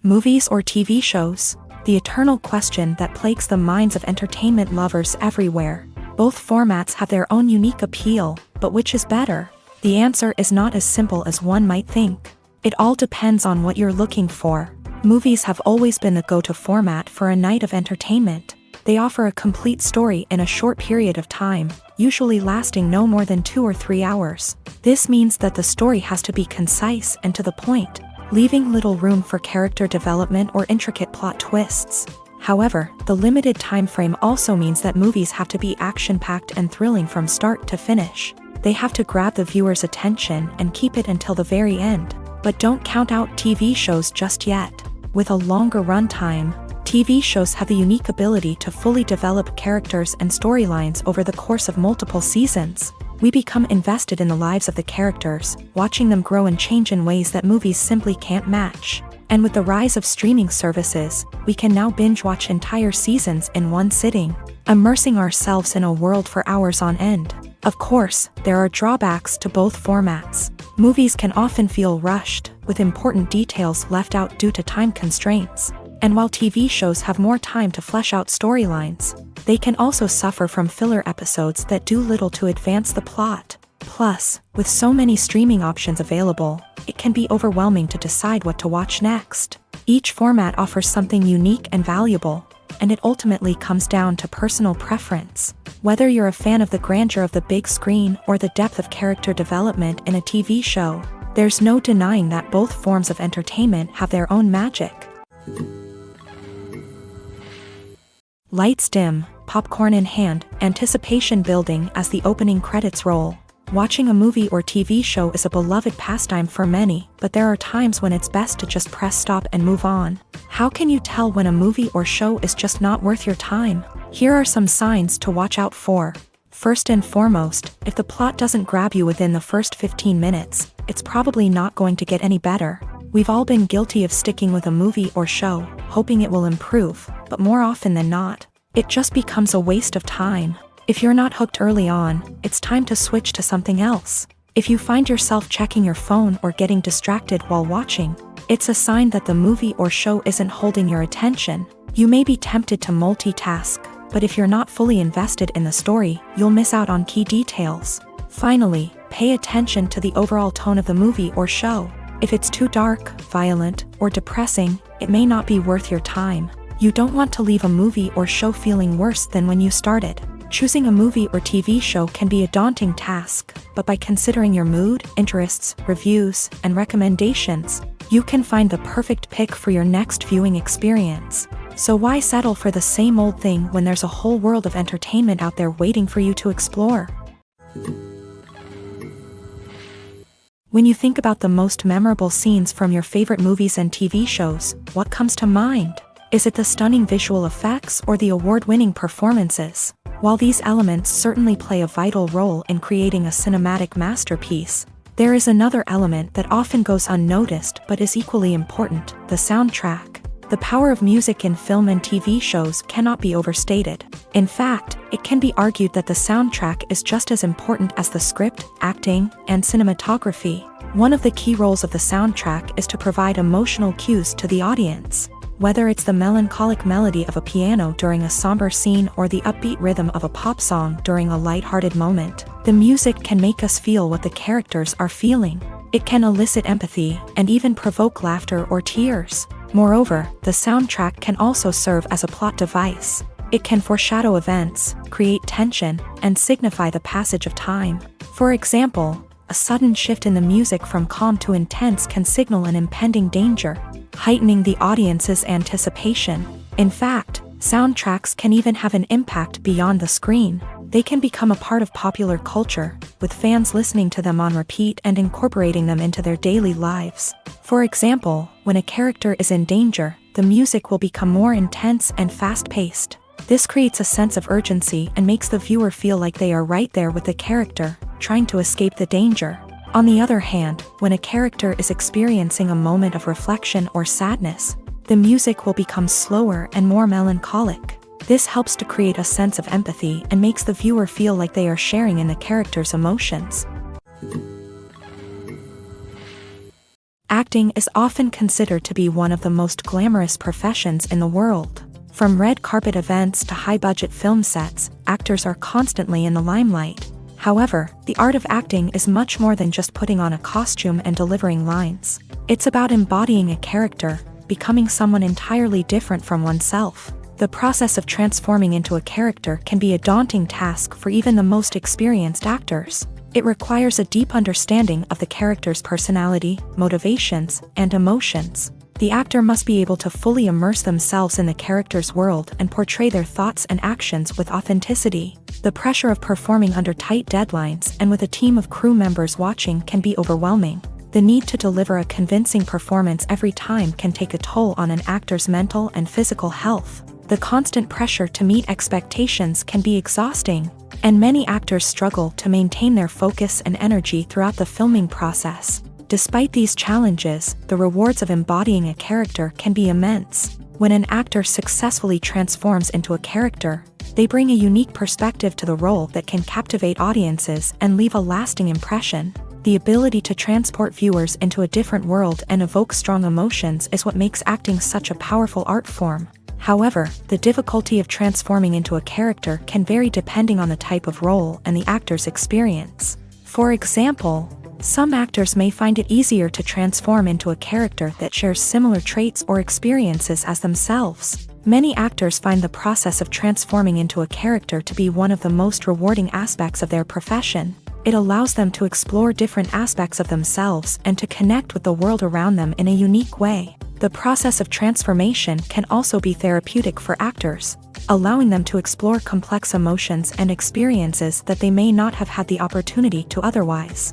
movies or TV shows. The eternal question that plagues the minds of entertainment lovers everywhere. Both formats have their own unique appeal, but which is better? The answer is not as simple as one might think. It all depends on what you're looking for. Movies have always been the go-to format for a night of entertainment. They offer a complete story in a short period of time, usually lasting no more than 2 or 3 hours. This means that the story has to be concise and to the point, leaving little room for character development or intricate plot twists. However, the limited time frame also means that movies have to be action-packed and thrilling from start to finish. They have to grab the viewer's attention and keep it until the very end. But don't count out TV shows just yet. With a longer runtime, TV shows have the unique ability to fully develop characters and storylines over the course of multiple seasons. We become invested in the lives of the characters, watching them grow and change in ways that movies simply can't match. And with the rise of streaming services, we can now binge-watch entire seasons in one sitting, immersing ourselves in a world for hours on end. Of course, there are drawbacks to both formats. Movies can often feel rushed, with important details left out due to time constraints. And while TV shows have more time to flesh out storylines, they can also suffer from filler episodes that do little to advance the plot. Plus, with so many streaming options available, it can be overwhelming to decide what to watch next. Each format offers something unique and valuable, and it ultimately comes down to personal preference. Whether you're a fan of the grandeur of the big screen or the depth of character development in a TV show, there's no denying that both forms of entertainment have their own magic. Lights dim, popcorn in hand, anticipation building as the opening credits roll. Watching a movie or TV show is a beloved pastime for many, but there are times when it's best to just press stop and move on. How can you tell when a movie or show is just not worth your time? Here are some signs to watch out for. First and foremost, if the plot doesn't grab you within the first 15 minutes, it's probably not going to get any better. We've all been guilty of sticking with a movie or show, hoping it will improve, but more often than not, it just becomes a waste of time. If you're not hooked early on, it's time to switch to something else. If you find yourself checking your phone or getting distracted while watching, it's a sign that the movie or show isn't holding your attention. You may be tempted to multitask, but if you're not fully invested in the story, you'll miss out on key details. Finally, pay attention to the overall tone of the movie or show. If it's too dark, violent, or depressing, it may not be worth your time. You don't want to leave a movie or show feeling worse than when you started. Choosing a movie or TV show can be a daunting task, but by considering your mood, interests, reviews, and recommendations, you can find the perfect pick for your next viewing experience. So why settle for the same old thing when there's a whole world of entertainment out there waiting for you to explore? When you think about the most memorable scenes from your favorite movies and TV shows, what comes to mind? Is it the stunning visual effects or the award-winning performances? While these elements certainly play a vital role in creating a cinematic masterpiece, there is another element that often goes unnoticed but is equally important: the soundtrack. The power of music in film and TV shows cannot be overstated. In fact, it can be argued that the soundtrack is just as important as the script, acting, and cinematography. One of the key roles of the soundtrack is to provide emotional cues to the audience. Whether it's the melancholic melody of a piano during a somber scene or the upbeat rhythm of a pop song during a lighthearted moment, the music can make us feel what the characters are feeling. It can elicit empathy and even provoke laughter or tears. Moreover, the soundtrack can also serve as a plot device. It can foreshadow events, create tension, and signify the passage of time. For example, a sudden shift in the music from calm to intense can signal an impending danger, heightening the audience's anticipation. In fact, soundtracks can even have an impact beyond the screen. They can become a part of popular culture, with fans listening to them on repeat and incorporating them into their daily lives. For example, when a character is in danger, the music will become more intense and fast-paced. This creates a sense of urgency and makes the viewer feel like they are right there with the character, trying to escape the danger. On the other hand, when a character is experiencing a moment of reflection or sadness, the music will become slower and more melancholic. This helps to create a sense of empathy and makes the viewer feel like they are sharing in the character's emotions. Acting is often considered to be one of the most glamorous professions in the world. From red carpet events to high-budget film sets, actors are constantly in the limelight. However, the art of acting is much more than just putting on a costume and delivering lines. It's about embodying a character, becoming someone entirely different from oneself. The process of transforming into a character can be a daunting task for even the most experienced actors. It requires a deep understanding of the character's personality, motivations, and emotions. The actor must be able to fully immerse themselves in the character's world and portray their thoughts and actions with authenticity. The pressure of performing under tight deadlines and with a team of crew members watching can be overwhelming. The need to deliver a convincing performance every time can take a toll on an actor's mental and physical health. The constant pressure to meet expectations can be exhausting, and many actors struggle to maintain their focus and energy throughout the filming process. Despite these challenges, the rewards of embodying a character can be immense. When an actor successfully transforms into a character, they bring a unique perspective to the role that can captivate audiences and leave a lasting impression. The ability to transport viewers into a different world and evoke strong emotions is what makes acting such a powerful art form. However, the difficulty of transforming into a character can vary depending on the type of role and the actor's experience. For example, some actors may find it easier to transform into a character that shares similar traits or experiences as themselves. Many actors find the process of transforming into a character to be one of the most rewarding aspects of their profession. It allows them to explore different aspects of themselves and to connect with the world around them in a unique way. The process of transformation can also be therapeutic for actors, allowing them to explore complex emotions and experiences that they may not have had the opportunity to otherwise.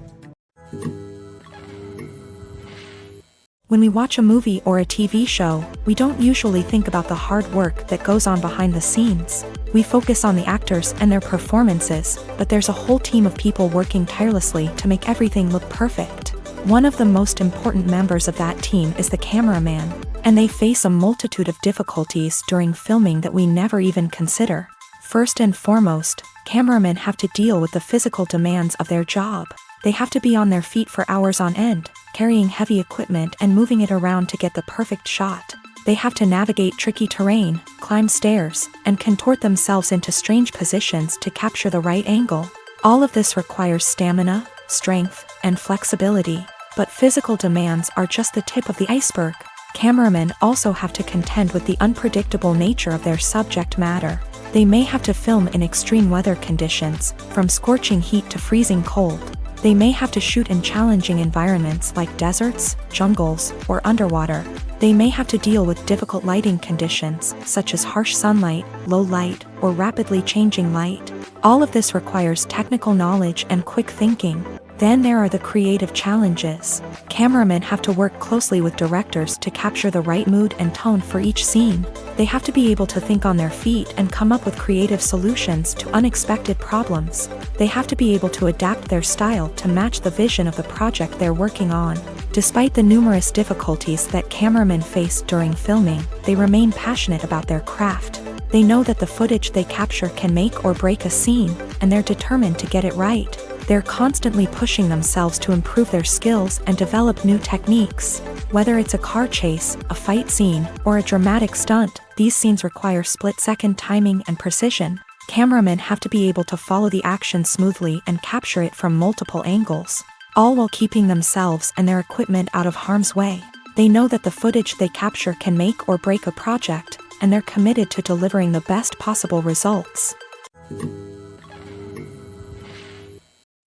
When we watch a movie or a TV show, we don't usually think about the hard work that goes on behind the scenes. We focus on the actors and their performances, but there's a whole team of people working tirelessly to make everything look perfect. One of the most important members of that team is the cameraman, and they face a multitude of difficulties during filming that we never even consider. First and foremost, cameramen have to deal with the physical demands of their job. They have to be on their feet for hours on end, carrying heavy equipment and moving it around to get the perfect shot. They have to navigate tricky terrain, climb stairs, and contort themselves into strange positions to capture the right angle. All of this requires stamina, strength, and flexibility. But physical demands are just the tip of the iceberg. Cameramen also have to contend with the unpredictable nature of their subject matter. They may have to film in extreme weather conditions, from scorching heat to freezing cold. They may have to shoot in challenging environments like deserts, jungles, or underwater. They may have to deal with difficult lighting conditions, such as harsh sunlight, low light, or rapidly changing light. All of this requires technical knowledge and quick thinking. Then there are the creative challenges. Cameramen have to work closely with directors to capture the right mood and tone for each scene. They have to be able to think on their feet and come up with creative solutions to unexpected problems. They have to be able to adapt their style to match the vision of the project they're working on. Despite the numerous difficulties that cameramen face during filming, they remain passionate about their craft. They know that the footage they capture can make or break a scene, and they're determined to get it right. They're constantly pushing themselves to improve their skills and develop new techniques. Whether it's a car chase, a fight scene, or a dramatic stunt, these scenes require split-second timing and precision. Cameramen have to be able to follow the action smoothly and capture it from multiple angles, all while keeping themselves and their equipment out of harm's way. They know that the footage they capture can make or break a project, and they're committed to delivering the best possible results.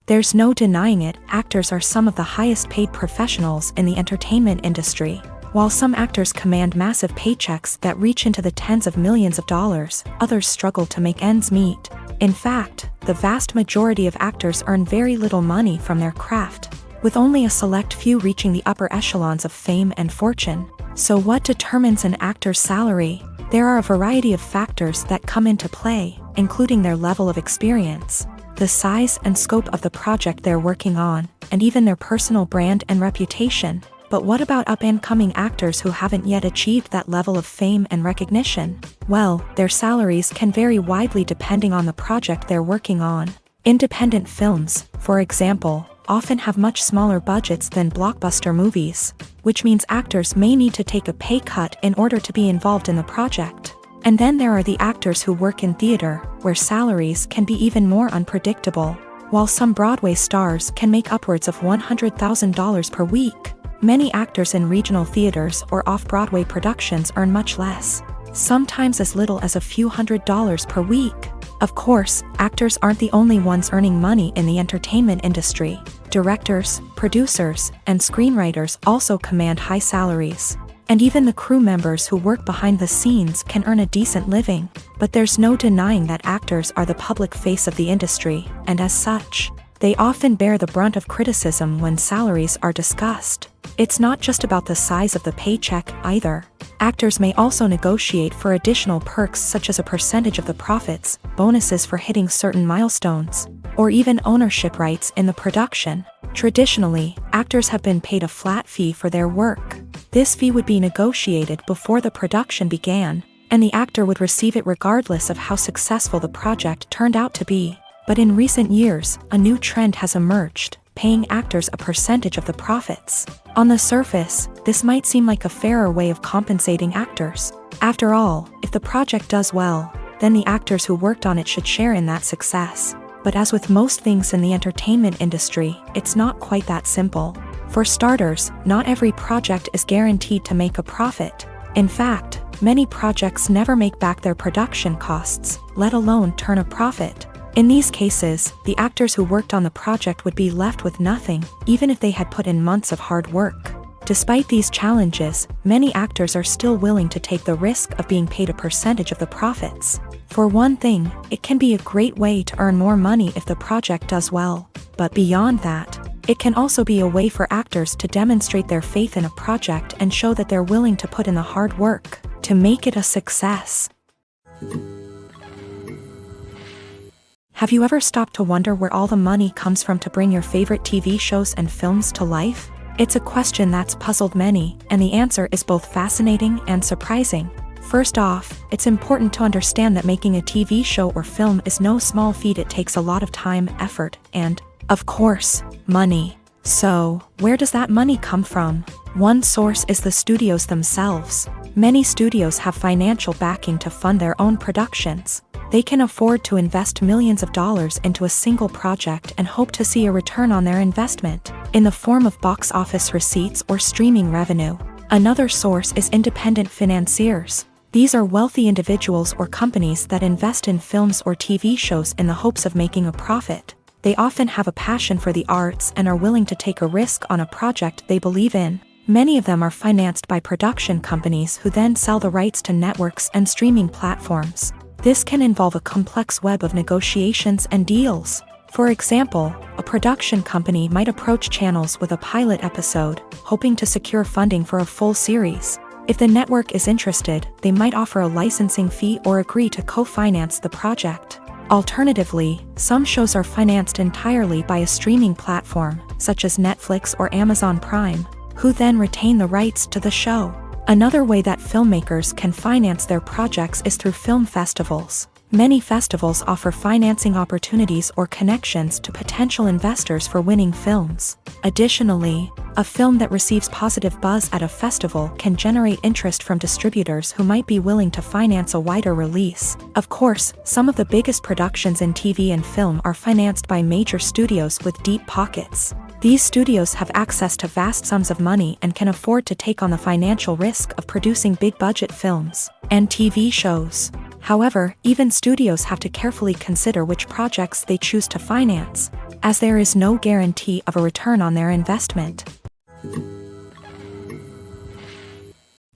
There's no denying it, actors are some of the highest paid professionals in the entertainment industry. While some actors command massive paychecks that reach into the tens of millions of dollars, others struggle to make ends meet. In fact, the vast majority of actors earn very little money from their craft, with only a select few reaching the upper echelons of fame and fortune. So what determines an actor's salary? There are a variety of factors that come into play, including their level of experience, the size and scope of the project they're working on, and even their personal brand and reputation. But what about up-and-coming actors who haven't yet achieved that level of fame and recognition? Well, their salaries can vary widely depending on the project they're working on. Independent films, for example, often have much smaller budgets than blockbuster movies, which means actors may need to take a pay cut in order to be involved in the project. And then there are the actors who work in theater, where salaries can be even more unpredictable. While some Broadway stars can make upwards of $100,000 per week, many actors in regional theaters or off-Broadway productions earn much less, sometimes as little as a few $100s per week. Of course, actors aren't the only ones earning money in the entertainment industry. Directors, producers, and screenwriters also command high salaries. And even the crew members who work behind the scenes can earn a decent living. But there's no denying that actors are the public face of the industry, and as such, they often bear the brunt of criticism when salaries are discussed. It's not just about the size of the paycheck, either. Actors may also negotiate for additional perks such as a percentage of the profits, bonuses for hitting certain milestones, or even ownership rights in the production. Traditionally, actors have been paid a flat fee for their work. This fee would be negotiated before the production began, and the actor would receive it regardless of how successful the project turned out to be. But in recent years, a new trend has emerged, paying actors a percentage of the profits. On the surface, this might seem like a fairer way of compensating actors. After all, if the project does well, then the actors who worked on it should share in that success. But as with most things in the entertainment industry, it's not quite that simple. For starters, not every project is guaranteed to make a profit. In fact, many projects never make back their production costs, let alone turn a profit. In these cases, the actors who worked on the project would be left with nothing, even if they had put in months of hard work. Despite these challenges, many actors are still willing to take the risk of being paid a percentage of the profits. For one thing, it can be a great way to earn more money if the project does well. But beyond that, it can also be a way for actors to demonstrate their faith in a project and show that they're willing to put in the hard work to make it a success. Have you ever stopped to wonder where all the money comes from to bring your favorite TV shows and films to life? It's a question that's puzzled many, and the answer is both fascinating and surprising. First off, it's important to understand that making a TV show or film is no small feat. It takes a lot of time, effort, and, of course, money. So, where does that money come from? One source is the studios themselves. Many studios have financial backing to fund their own productions. They can afford to invest millions of dollars into a single project and hope to see a return on their investment, in the form of box office receipts or streaming revenue. Another source is independent financiers. These are wealthy individuals or companies that invest in films or TV shows in the hopes of making a profit. They often have a passion for the arts and are willing to take a risk on a project they believe in. Many of them are financed by production companies who then sell the rights to networks and streaming platforms. This can involve a complex web of negotiations and deals. For example, a production company might approach channels with a pilot episode, hoping to secure funding for a full series. If the network is interested, they might offer a licensing fee or agree to co-finance the project. Alternatively, some shows are financed entirely by a streaming platform, such as Netflix or Amazon Prime, who then retain the rights to the show. Another way that filmmakers can finance their projects is through film festivals. Many festivals offer financing opportunities or connections to potential investors for winning films. Additionally, a film that receives positive buzz at a festival can generate interest from distributors who might be willing to finance a wider release. Of course, some of the biggest productions in TV and film are financed by major studios with deep pockets. These studios have access to vast sums of money and can afford to take on the financial risk of producing big-budget films and TV shows. However, even studios have to carefully consider which projects they choose to finance, as there is no guarantee of a return on their investment.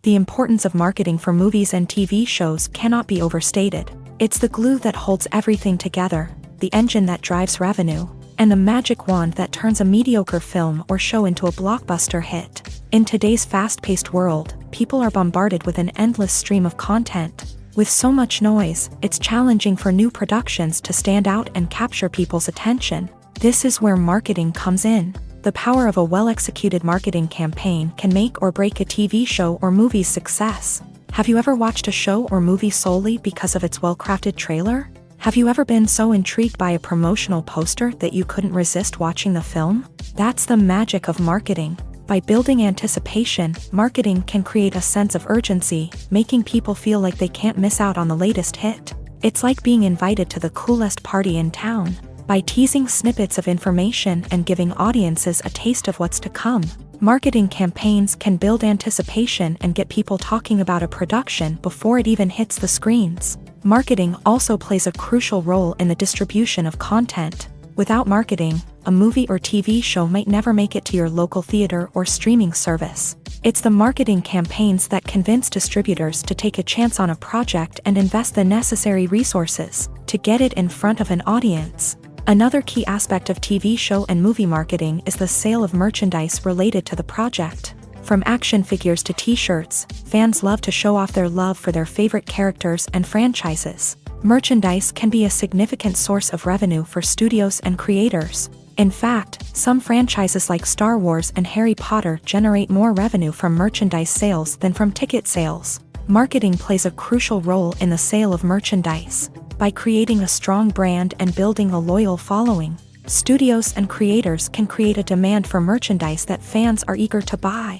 The importance of marketing for movies and TV shows cannot be overstated. It's the glue that holds everything together, the engine that drives revenue, and the magic wand that turns a mediocre film or show into a blockbuster hit. In today's fast-paced world, people are bombarded with an endless stream of content. With so much noise, it's challenging for new productions to stand out and capture people's attention. This is where marketing comes in. The power of a well-executed marketing campaign can make or break a TV show or movie's success. Have you ever watched a show or movie solely because of its well-crafted trailer? Have you ever been so intrigued by a promotional poster that you couldn't resist watching the film? That's the magic of marketing. By building anticipation, marketing can create a sense of urgency, making people feel like they can't miss out on the latest hit. It's like being invited to the coolest party in town. By teasing snippets of information and giving audiences a taste of what's to come, marketing campaigns can build anticipation and get people talking about a production before it even hits the screens. Marketing also plays a crucial role in the distribution of content. Without marketing, a movie or TV show might never make it to your local theater or streaming service. It's the marketing campaigns that convince distributors to take a chance on a project and invest the necessary resources to get it in front of an audience. Another key aspect of TV show and movie marketing is the sale of merchandise related to the project. From action figures to t-shirts, fans love to show off their love for their favorite characters and franchises. Merchandise can be a significant source of revenue for studios and creators. In fact, some franchises like Star Wars and Harry Potter generate more revenue from merchandise sales than from ticket sales. Marketing plays a crucial role in the sale of merchandise. By creating a strong brand and building a loyal following, studios and creators can create a demand for merchandise that fans are eager to buy.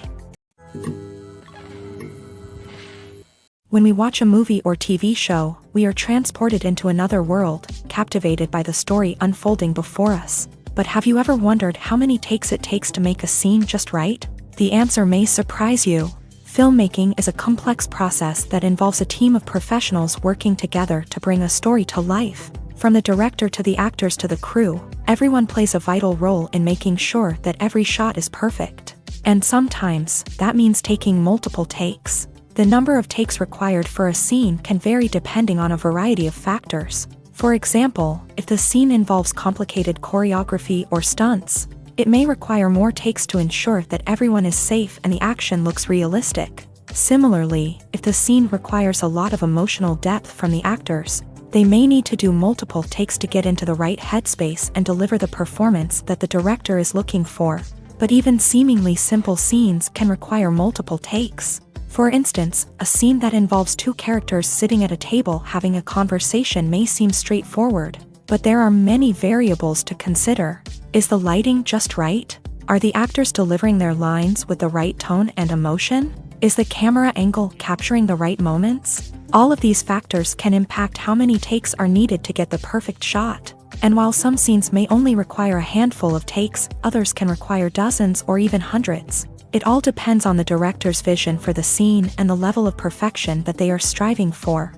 When we watch a movie or TV show, we are transported into another world, captivated by the story unfolding before us. But have you ever wondered how many takes it takes to make a scene just right? The answer may surprise you. Filmmaking is a complex process that involves a team of professionals working together to bring a story to life. From the director to the actors to the crew, everyone plays a vital role in making sure that every shot is perfect. And sometimes, that means taking multiple takes. The number of takes required for a scene can vary depending on a variety of factors. For example, if the scene involves complicated choreography or stunts, it may require more takes to ensure that everyone is safe and the action looks realistic. Similarly, if the scene requires a lot of emotional depth from the actors, they may need to do multiple takes to get into the right headspace and deliver the performance that the director is looking for. But even seemingly simple scenes can require multiple takes. For instance, a scene that involves two characters sitting at a table having a conversation may seem straightforward, but there are many variables to consider. Is the lighting just right? Are the actors delivering their lines with the right tone and emotion? Is the camera angle capturing the right moments? All of these factors can impact how many takes are needed to get the perfect shot. And while some scenes may only require a handful of takes, others can require dozens or even hundreds. It all depends on the director's vision for the scene and the level of perfection that they are striving for.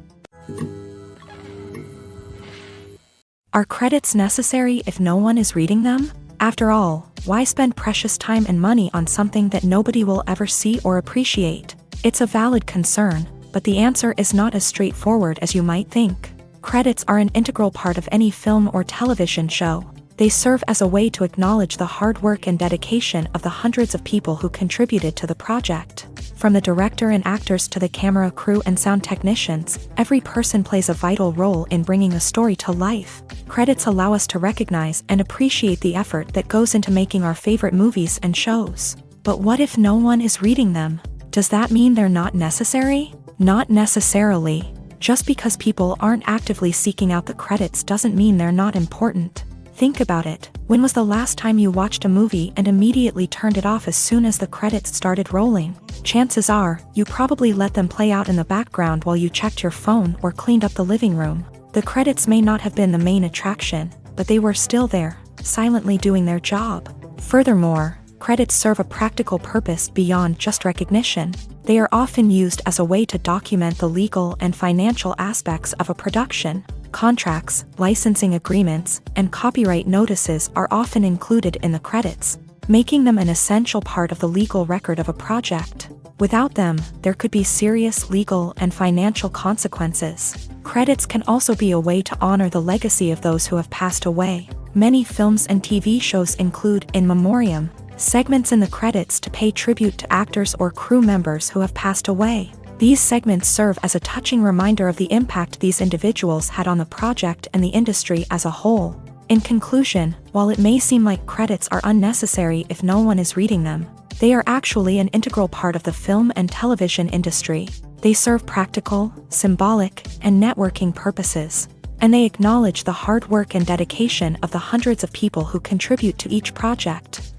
Are credits necessary if no one is reading them? After all, why spend precious time and money on something that nobody will ever see or appreciate? It's a valid concern, but the answer is not as straightforward as you might think. Credits are an integral part of any film or television show. They serve as a way to acknowledge the hard work and dedication of the hundreds of people who contributed to the project. From the director and actors to the camera crew and sound technicians, every person plays a vital role in bringing a story to life. Credits allow us to recognize and appreciate the effort that goes into making our favorite movies and shows. But what if no one is reading them? Does that mean they're not necessary? Not necessarily. Just because people aren't actively seeking out the credits doesn't mean they're not important. Think about it. When was the last time you watched a movie and immediately turned it off as soon as the credits started rolling? Chances are, you probably let them play out in the background while you checked your phone or cleaned up the living room. The credits may not have been the main attraction, but they were still there, silently doing their job. Furthermore, credits serve a practical purpose beyond just recognition. They are often used as a way to document the legal and financial aspects of a production. Contracts, licensing agreements, and copyright notices are often included in the credits, making them an essential part of the legal record of a project. Without them, there could be serious legal and financial consequences. Credits can also be a way to honor the legacy of those who have passed away. Many films and TV shows include in memoriam segments in the credits to pay tribute to actors or crew members who have passed away. These segments serve as a touching reminder of the impact these individuals had on the project and the industry as a whole. In conclusion, while it may seem like credits are unnecessary if no one is reading them, they are actually an integral part of the film and television industry. They serve practical, symbolic, and networking purposes, and they acknowledge the hard work and dedication of the hundreds of people who contribute to each project.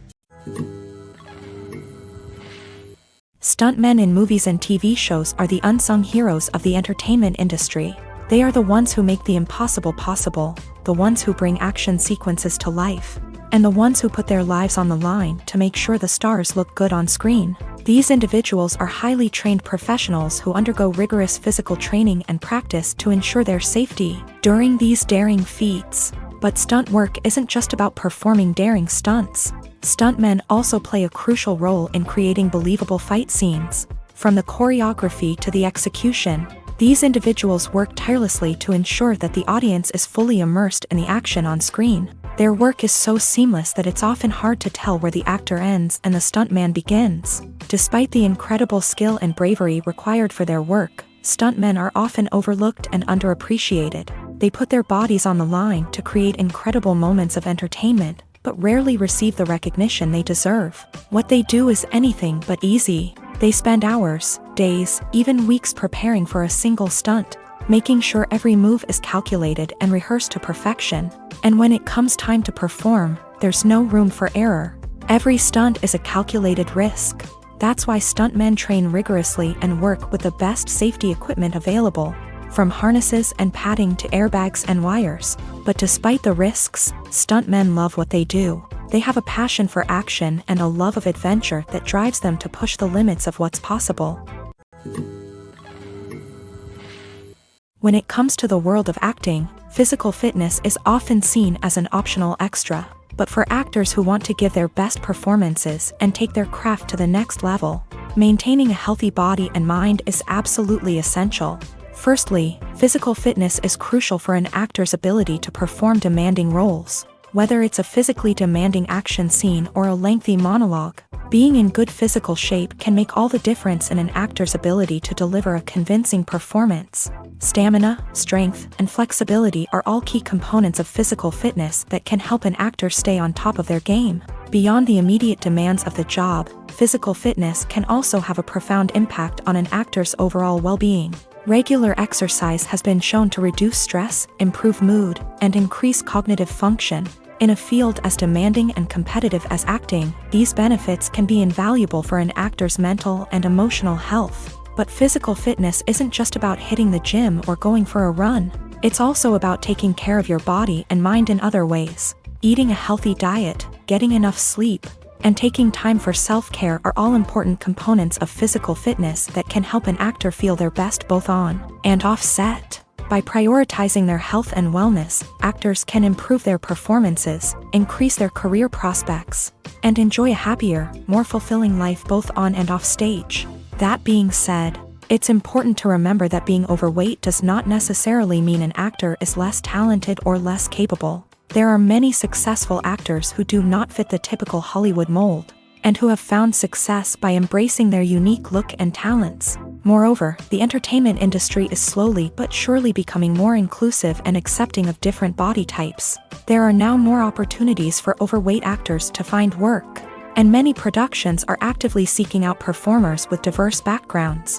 Stuntmen in movies and TV shows are the unsung heroes of the entertainment industry. They are the ones who make the impossible possible, the ones who bring action sequences to life, and the ones who put their lives on the line to make sure the stars look good on screen. These individuals are highly trained professionals who undergo rigorous physical training and practice to ensure their safety during these daring feats. But stunt work isn't just about performing daring stunts. Stuntmen also play a crucial role in creating believable fight scenes. From the choreography to the execution, these individuals work tirelessly to ensure that the audience is fully immersed in the action on screen. Their work is so seamless that it's often hard to tell where the actor ends and the stuntman begins. Despite the incredible skill and bravery required for their work, stuntmen are often overlooked and underappreciated. They put their bodies on the line to create incredible moments of entertainment, but rarely receive the recognition they deserve. What they do is anything but easy. They spend hours, days, even weeks preparing for a single stunt, making sure every move is calculated and rehearsed to perfection. And when it comes time to perform, there's no room for error. Every stunt is a calculated risk. That's why stuntmen train rigorously and work with the best safety equipment available, from harnesses and padding to airbags and wires. But despite the risks, stuntmen love what they do. They have a passion for action and a love of adventure that drives them to push the limits of what's possible. When it comes to the world of acting, physical fitness is often seen as an optional extra. But for actors who want to give their best performances and take their craft to the next level, maintaining a healthy body and mind is absolutely essential. Firstly, physical fitness is crucial for an actor's ability to perform demanding roles. Whether it's a physically demanding action scene or a lengthy monologue, being in good physical shape can make all the difference in an actor's ability to deliver a convincing performance. Stamina, strength, and flexibility are all key components of physical fitness that can help an actor stay on top of their game. Beyond the immediate demands of the job, physical fitness can also have a profound impact on an actor's overall well-being. Regular exercise has been shown to reduce stress, improve mood, and increase cognitive function. In a field as demanding and competitive as acting, these benefits can be invaluable for an actor's mental and emotional health. But physical fitness isn't just about hitting the gym or going for a run. It's also about taking care of your body and mind in other ways. Eating a healthy diet, getting enough sleep, and taking time for self-care are all important components of physical fitness that can help an actor feel their best both on and off set. By prioritizing their health and wellness, actors can improve their performances, increase their career prospects, and enjoy a happier, more fulfilling life both on and off stage. That being said, it's important to remember that being overweight does not necessarily mean an actor is less talented or less capable. There are many successful actors who do not fit the typical Hollywood mold, and who have found success by embracing their unique look and talents. Moreover, the entertainment industry is slowly but surely becoming more inclusive and accepting of different body types. There are now more opportunities for overweight actors to find work, and many productions are actively seeking out performers with diverse backgrounds.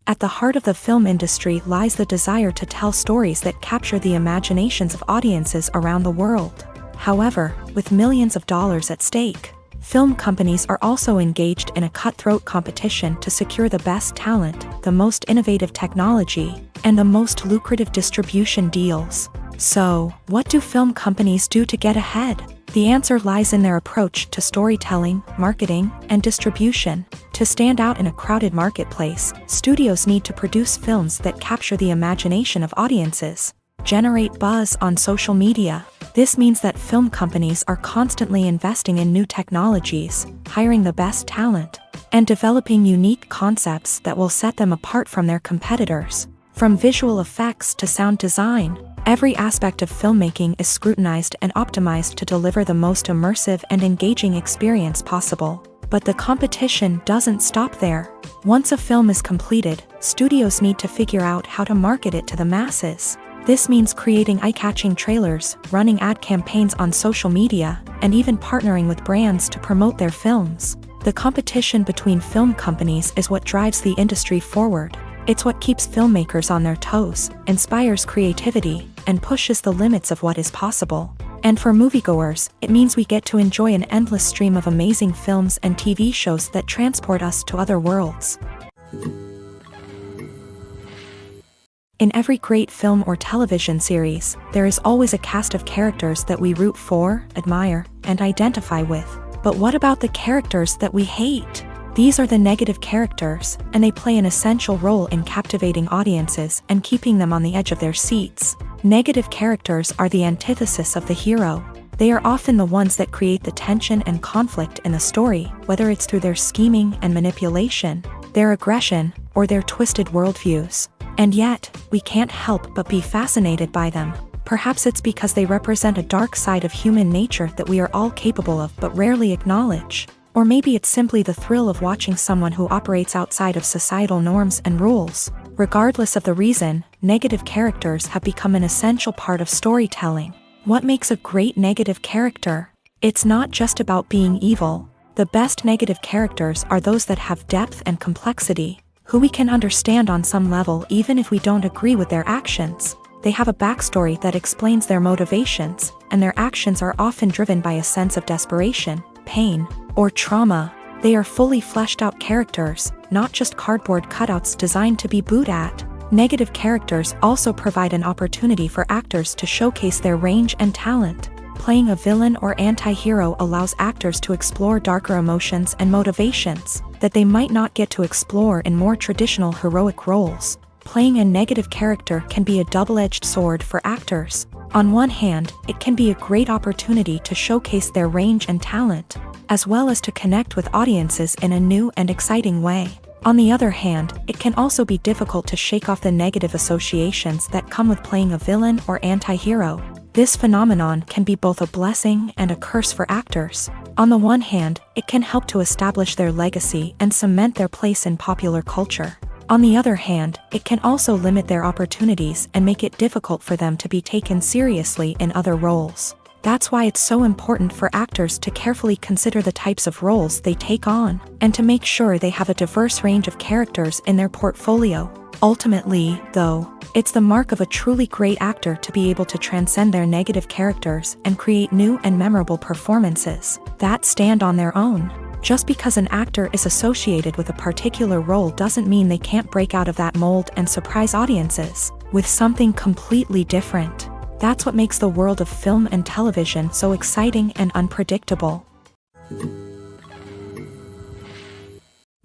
At the heart of the film industry lies the desire to tell stories that capture the imaginations of audiences around the world. However, with millions of dollars at stake, film companies are also engaged in a cutthroat competition to secure the best talent, the most innovative technology, and the most lucrative distribution deals. So, what do film companies do to get ahead? The answer lies in their approach to storytelling, marketing, and distribution. To stand out in a crowded marketplace, studios need to produce films that capture the imagination of audiences, generate buzz on social media, This means that film companies are constantly investing in new technologies, hiring the best talent, and developing unique concepts that will set them apart from their competitors. From visual effects to sound design, every aspect of filmmaking is scrutinized and optimized to deliver the most immersive and engaging experience possible. But the competition doesn't stop there. Once a film is completed, studios need to figure out how to market it to the masses. This means creating eye-catching trailers, running ad campaigns on social media, and even partnering with brands to promote their films. The competition between film companies is what drives the industry forward. It's what keeps filmmakers on their toes, inspires creativity, and pushes the limits of what is possible. And for moviegoers, it means we get to enjoy an endless stream of amazing films and TV shows that transport us to other worlds. In every great film or television series, there is always a cast of characters that we root for, admire, and identify with. But what about the characters that we hate? These are the negative characters, and they play an essential role in captivating audiences and keeping them on the edge of their seats. Negative characters are the antithesis of the hero. They are often the ones that create the tension and conflict in the story, whether it's through their scheming and manipulation, their aggression, or their twisted worldviews. And yet, we can't help but be fascinated by them. Perhaps it's because they represent a dark side of human nature that we are all capable of but rarely acknowledge. Or maybe it's simply the thrill of watching someone who operates outside of societal norms and rules. Regardless of the reason, negative characters have become an essential part of storytelling. What makes a great negative character? It's not just about being evil. The best negative characters are those that have depth and complexity, who we can understand on some level even if we don't agree with their actions. They have a backstory that explains their motivations, and their actions are often driven by a sense of desperation, pain, or trauma. They are fully fleshed out characters, not just cardboard cutouts designed to be booed at. Negative characters also provide an opportunity for actors to showcase their range and talent. Playing a villain or anti-hero allows actors to explore darker emotions and motivations that they might not get to explore in more traditional heroic roles. Playing a negative character can be a double-edged sword for actors. On one hand, it can be a great opportunity to showcase their range and talent, as well as to connect with audiences in a new and exciting way. On the other hand, it can also be difficult to shake off the negative associations that come with playing a villain or anti-hero. This phenomenon can be both a blessing and a curse for actors. On the one hand, it can help to establish their legacy and cement their place in popular culture. On the other hand, it can also limit their opportunities and make it difficult for them to be taken seriously in other roles. That's why it's so important for actors to carefully consider the types of roles they take on, and to make sure they have a diverse range of characters in their portfolio. Ultimately, though, it's the mark of a truly great actor to be able to transcend their negative characters and create new and memorable performances that stand on their own. Just because an actor is associated with a particular role doesn't mean they can't break out of that mold and surprise audiences with something completely different. That's what makes the world of film and television so exciting and unpredictable.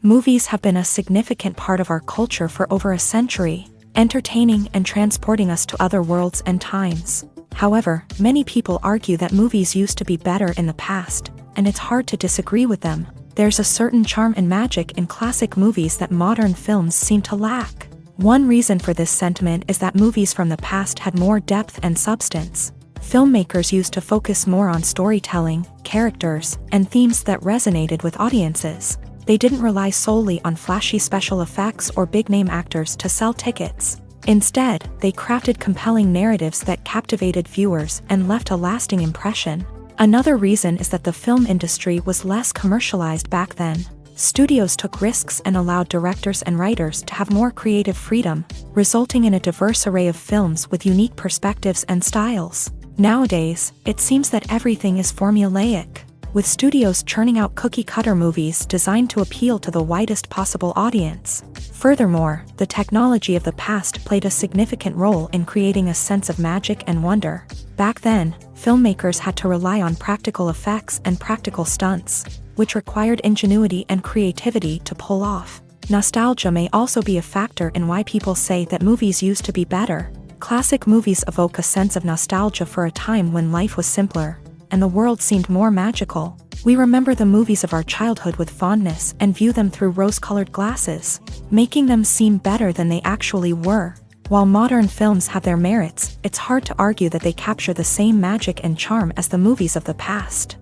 Movies have been a significant part of our culture for over a century, entertaining and transporting us to other worlds and times. However, many people argue that movies used to be better in the past, and it's hard to disagree with them. There's a certain charm and magic in classic movies that modern films seem to lack. One reason for this sentiment is that movies from the past had more depth and substance. Filmmakers used to focus more on storytelling, characters, and themes that resonated with audiences. They didn't rely solely on flashy special effects or big-name actors to sell tickets. Instead, they crafted compelling narratives that captivated viewers and left a lasting impression. Another reason is that the film industry was less commercialized back then. Studios took risks and allowed directors and writers to have more creative freedom, resulting in a diverse array of films with unique perspectives and styles. Nowadays, it seems that everything is formulaic, with studios churning out cookie-cutter movies designed to appeal to the widest possible audience. Furthermore, the technology of the past played a significant role in creating a sense of magic and wonder. Back then, filmmakers had to rely on practical effects and practical stunts, which required ingenuity and creativity to pull off. Nostalgia may also be a factor in why people say that movies used to be better. Classic movies evoke a sense of nostalgia for a time when life was simpler, and the world seemed more magical. We remember the movies of our childhood with fondness and view them through rose-colored glasses, making them seem better than they actually were. While modern films have their merits, it's hard to argue that they capture the same magic and charm as the movies of the past.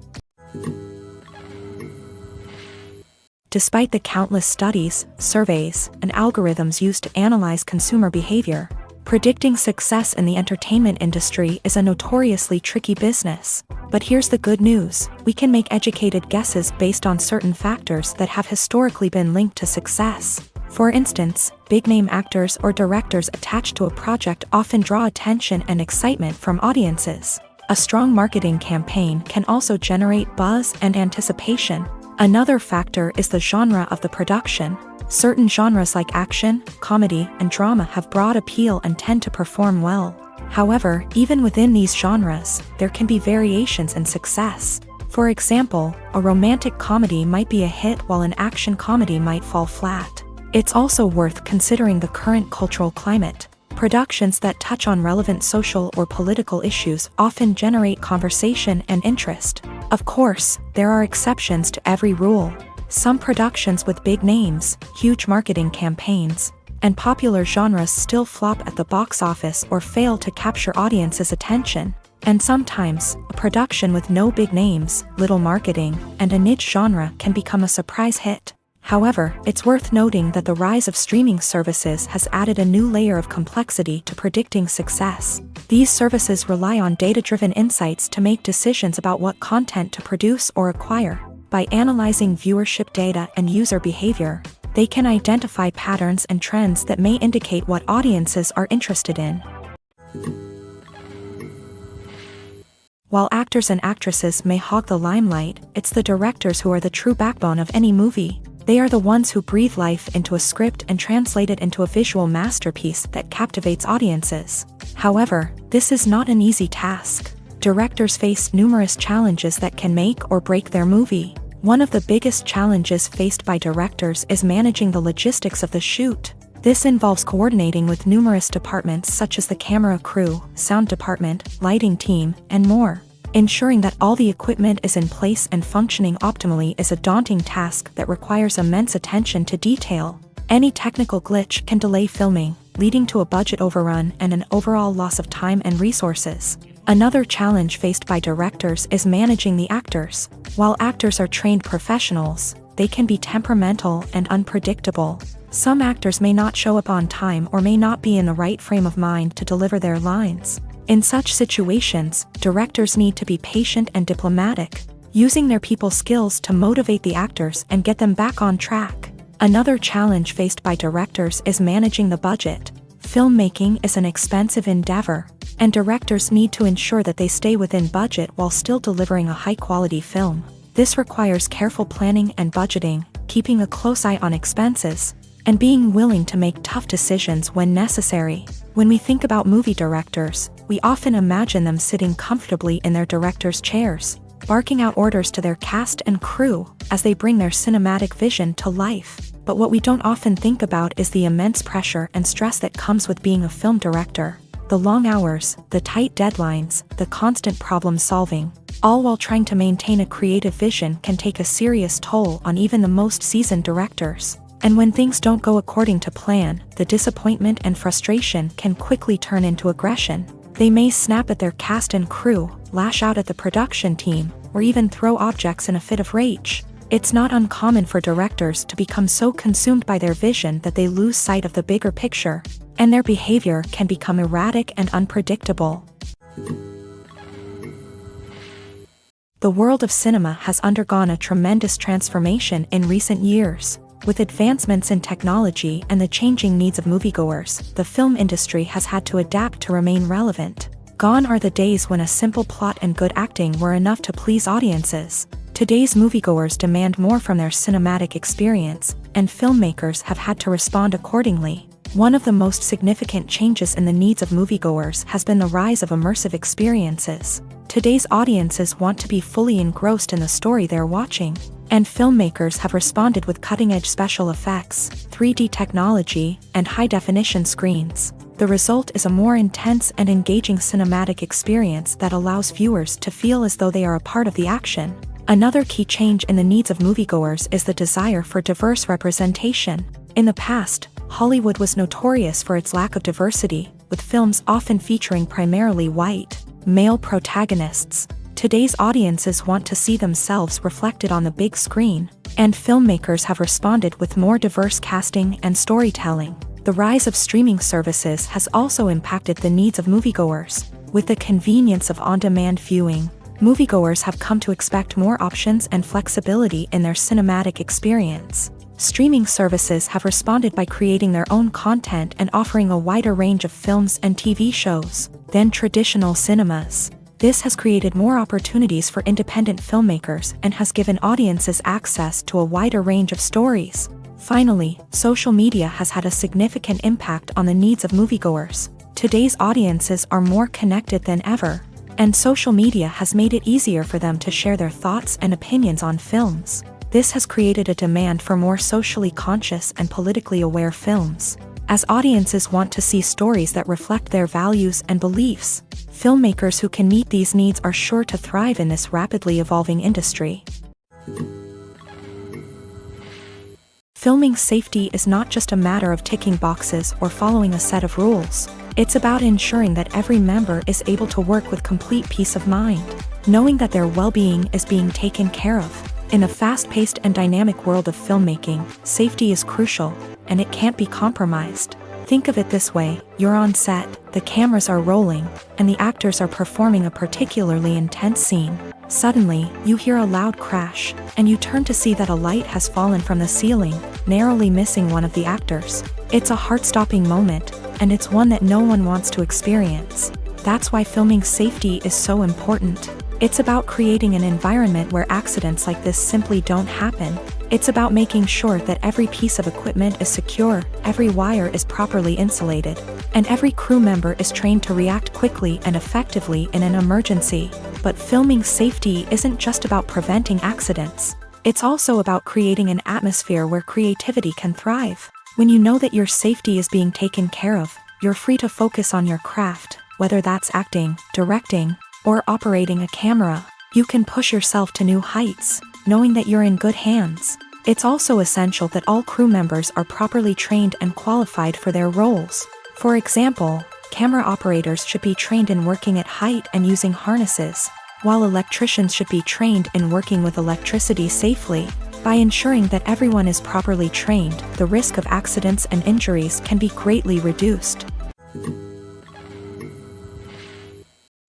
Despite the countless studies, surveys, and algorithms used to analyze consumer behavior, predicting success in the entertainment industry is a notoriously tricky business. But here's the good news: we can make educated guesses based on certain factors that have historically been linked to success. For instance, big-name actors or directors attached to a project often draw attention and excitement from audiences. A strong marketing campaign can also generate buzz and anticipation. Another factor is the genre of the production. Certain genres like action, comedy, and drama have broad appeal and tend to perform well. However, even within these genres, there can be variations in success. For example, a romantic comedy might be a hit while an action comedy might fall flat. It's also worth considering the current cultural climate. Productions that touch on relevant social or political issues often generate conversation and interest. Of course, there are exceptions to every rule. Some productions with big names, huge marketing campaigns, and popular genres still flop at the box office or fail to capture audiences' attention. And sometimes, a production with no big names, little marketing, and a niche genre can become a surprise hit. However, it's worth noting that the rise of streaming services has added a new layer of complexity to predicting success. These services rely on data-driven insights to make decisions about what content to produce or acquire. By analyzing viewership data and user behavior, they can identify patterns and trends that may indicate what audiences are interested in. While actors and actresses may hog the limelight, it's the directors who are the true backbone of any movie. They are the ones who breathe life into a script and translate it into a visual masterpiece that captivates audiences. However, this is not an easy task. Directors face numerous challenges that can make or break their movie. One of the biggest challenges faced by directors is managing the logistics of the shoot. This involves coordinating with numerous departments such as the camera crew, sound department, lighting team, and more. Ensuring that all the equipment is in place and functioning optimally is a daunting task that requires immense attention to detail. Any technical glitch can delay filming, leading to a budget overrun and an overall loss of time and resources. Another challenge faced by directors is managing the actors. While actors are trained professionals, they can be temperamental and unpredictable. Some actors may not show up on time or may not be in the right frame of mind to deliver their lines. In such situations, directors need to be patient and diplomatic, using their people skills to motivate the actors and get them back on track. Another challenge faced by directors is managing the budget. Filmmaking is an expensive endeavor, and directors need to ensure that they stay within budget while still delivering a high-quality film. This requires careful planning and budgeting, keeping a close eye on expenses, and being willing to make tough decisions when necessary. When we think about movie directors, we often imagine them sitting comfortably in their director's chairs, barking out orders to their cast and crew as they bring their cinematic vision to life. But what we don't often think about is the immense pressure and stress that comes with being a film director. The long hours, the tight deadlines, the constant problem solving, all while trying to maintain a creative vision can take a serious toll on even the most seasoned directors. And when things don't go according to plan, the disappointment and frustration can quickly turn into aggression. They may snap at their cast and crew, lash out at the production team, or even throw objects in a fit of rage. It's not uncommon for directors to become so consumed by their vision that they lose sight of the bigger picture, and their behavior can become erratic and unpredictable. The world of cinema has undergone a tremendous transformation in recent years. With advancements in technology and the changing needs of moviegoers, the film industry has had to adapt to remain relevant. Gone are the days when a simple plot and good acting were enough to please audiences. Today's moviegoers demand more from their cinematic experience, and filmmakers have had to respond accordingly. One of the most significant changes in the needs of moviegoers has been the rise of immersive experiences. Today's audiences want to be fully engrossed in the story they're watching, and filmmakers have responded with cutting-edge special effects, 3D technology, and high-definition screens. The result is a more intense and engaging cinematic experience that allows viewers to feel as though they are a part of the action. Another key change in the needs of moviegoers is the desire for diverse representation. In the past, Hollywood was notorious for its lack of diversity, with films often featuring primarily white, male protagonists. Today's audiences want to see themselves reflected on the big screen, and filmmakers have responded with more diverse casting and storytelling. The rise of streaming services has also impacted the needs of moviegoers. With the convenience of on-demand viewing, moviegoers have come to expect more options and flexibility in their cinematic experience. Streaming services have responded by creating their own content and offering a wider range of films and TV shows than traditional cinemas. This has created more opportunities for independent filmmakers and has given audiences access to a wider range of stories. Finally, social media has had a significant impact on the needs of moviegoers. Today's audiences are more connected than ever, and social media has made it easier for them to share their thoughts and opinions on films. This has created a demand for more socially conscious and politically aware films. As audiences want to see stories that reflect their values and beliefs, filmmakers who can meet these needs are sure to thrive in this rapidly evolving industry. Filming safety is not just a matter of ticking boxes or following a set of rules. It's about ensuring that every member is able to work with complete peace of mind, knowing that their well-being is being taken care of. In a fast-paced and dynamic world of filmmaking, safety is crucial, and it can't be compromised. Think of it this way: you're on set, the cameras are rolling, and the actors are performing a particularly intense scene. Suddenly, you hear a loud crash, and you turn to see that a light has fallen from the ceiling, narrowly missing one of the actors. It's a heart-stopping moment, and it's one that no one wants to experience. That's why filming safety is so important. It's about creating an environment where accidents like this simply don't happen. It's about making sure that every piece of equipment is secure, every wire is properly insulated, and every crew member is trained to react quickly and effectively in an emergency. But filming safety isn't just about preventing accidents. It's also about creating an atmosphere where creativity can thrive. When you know that your safety is being taken care of, you're free to focus on your craft, whether that's acting, directing, or operating a camera. You can push yourself to new heights, knowing that you're in good hands. It's also essential that all crew members are properly trained and qualified for their roles. For example, camera operators should be trained in working at height and using harnesses, while electricians should be trained in working with electricity safely. By ensuring that everyone is properly trained, the risk of accidents and injuries can be greatly reduced.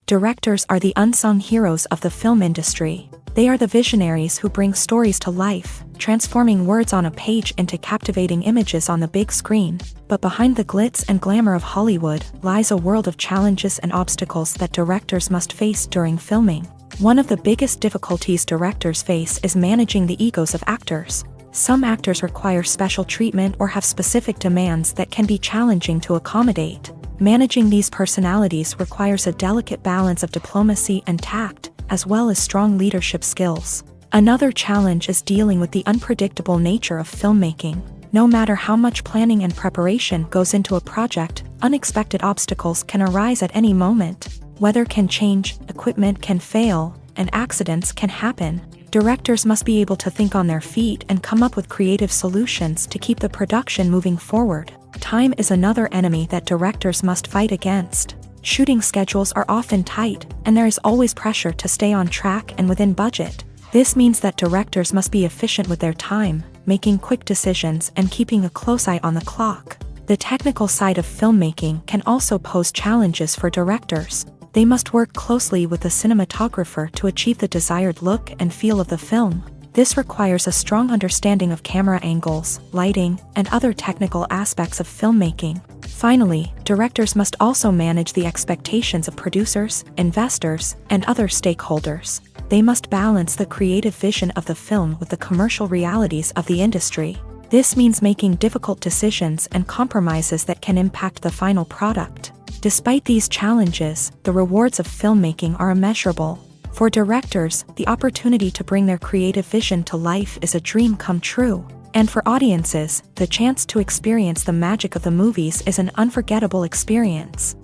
Directors are the unsung heroes of the film industry. They are the visionaries who bring stories to life, transforming words on a page into captivating images on the big screen. But behind the glitz and glamour of Hollywood lies a world of challenges and obstacles that directors must face during filming. One of the biggest difficulties directors face is managing the egos of actors. Some actors require special treatment or have specific demands that can be challenging to accommodate. Managing these personalities requires a delicate balance of diplomacy and tact, as well as strong leadership skills. Another challenge is dealing with the unpredictable nature of filmmaking. No matter how much planning and preparation goes into a project, unexpected obstacles can arise at any moment. Weather can change, equipment can fail, and accidents can happen. Directors must be able to think on their feet and come up with creative solutions to keep the production moving forward. Time is another enemy that directors must fight against. Shooting schedules are often tight, and there is always pressure to stay on track and within budget. This means that directors must be efficient with their time, making quick decisions and keeping a close eye on the clock. The technical side of filmmaking can also pose challenges for directors. They must work closely with the cinematographer to achieve the desired look and feel of the film. This requires a strong understanding of camera angles, lighting, and other technical aspects of filmmaking. Finally, directors must also manage the expectations of producers, investors, and other stakeholders. They must balance the creative vision of the film with the commercial realities of the industry. This means making difficult decisions and compromises that can impact the final product. Despite these challenges, the rewards of filmmaking are immeasurable. For directors, the opportunity to bring their creative vision to life is a dream come true. And for audiences, the chance to experience the magic of the movies is an unforgettable experience.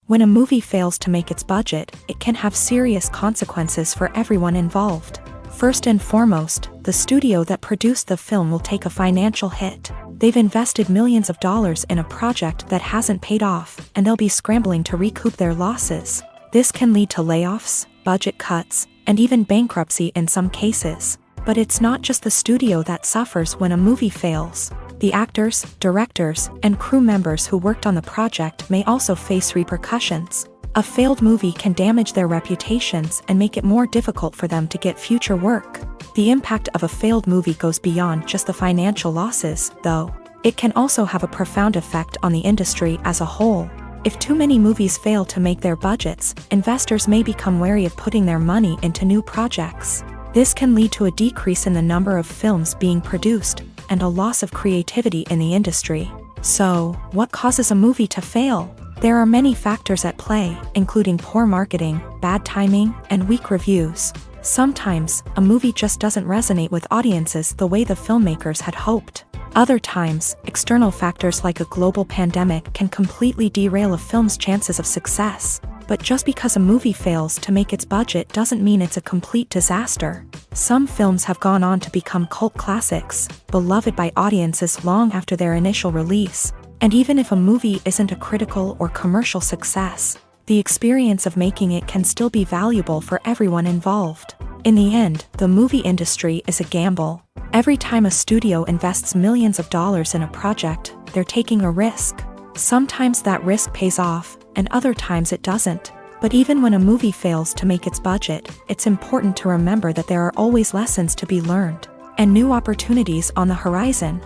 When a movie fails to make its budget, it can have serious consequences for everyone involved. First and foremost, the studio that produced the film will take a financial hit. They've invested millions of dollars in a project that hasn't paid off, and they'll be scrambling to recoup their losses. This can lead to layoffs, budget cuts, and even bankruptcy in some cases. But it's not just the studio that suffers when a movie fails. The actors, directors, and crew members who worked on the project may also face repercussions. A failed movie can damage their reputations and make it more difficult for them to get future work. The impact of a failed movie goes beyond just the financial losses, though. It can also have a profound effect on the industry as a whole. If too many movies fail to make their budgets, investors may become wary of putting their money into new projects. This can lead to a decrease in the number of films being produced, and a loss of creativity in the industry. So, what causes a movie to fail? There are many factors at play, including poor marketing, bad timing, and weak reviews. Sometimes, a movie just doesn't resonate with audiences the way the filmmakers had hoped. Other times, external factors like a global pandemic can completely derail a film's chances of success. But just because a movie fails to make its budget doesn't mean it's a complete disaster. Some films have gone on to become cult classics, beloved by audiences long after their initial release. And even if a movie isn't a critical or commercial success, the experience of making it can still be valuable for everyone involved. In the end, the movie industry is a gamble. Every time a studio invests millions of dollars in a project, they're taking a risk. Sometimes that risk pays off, and other times it doesn't. But even when a movie fails to make its budget, it's important to remember that there are always lessons to be learned, and new opportunities on the horizon.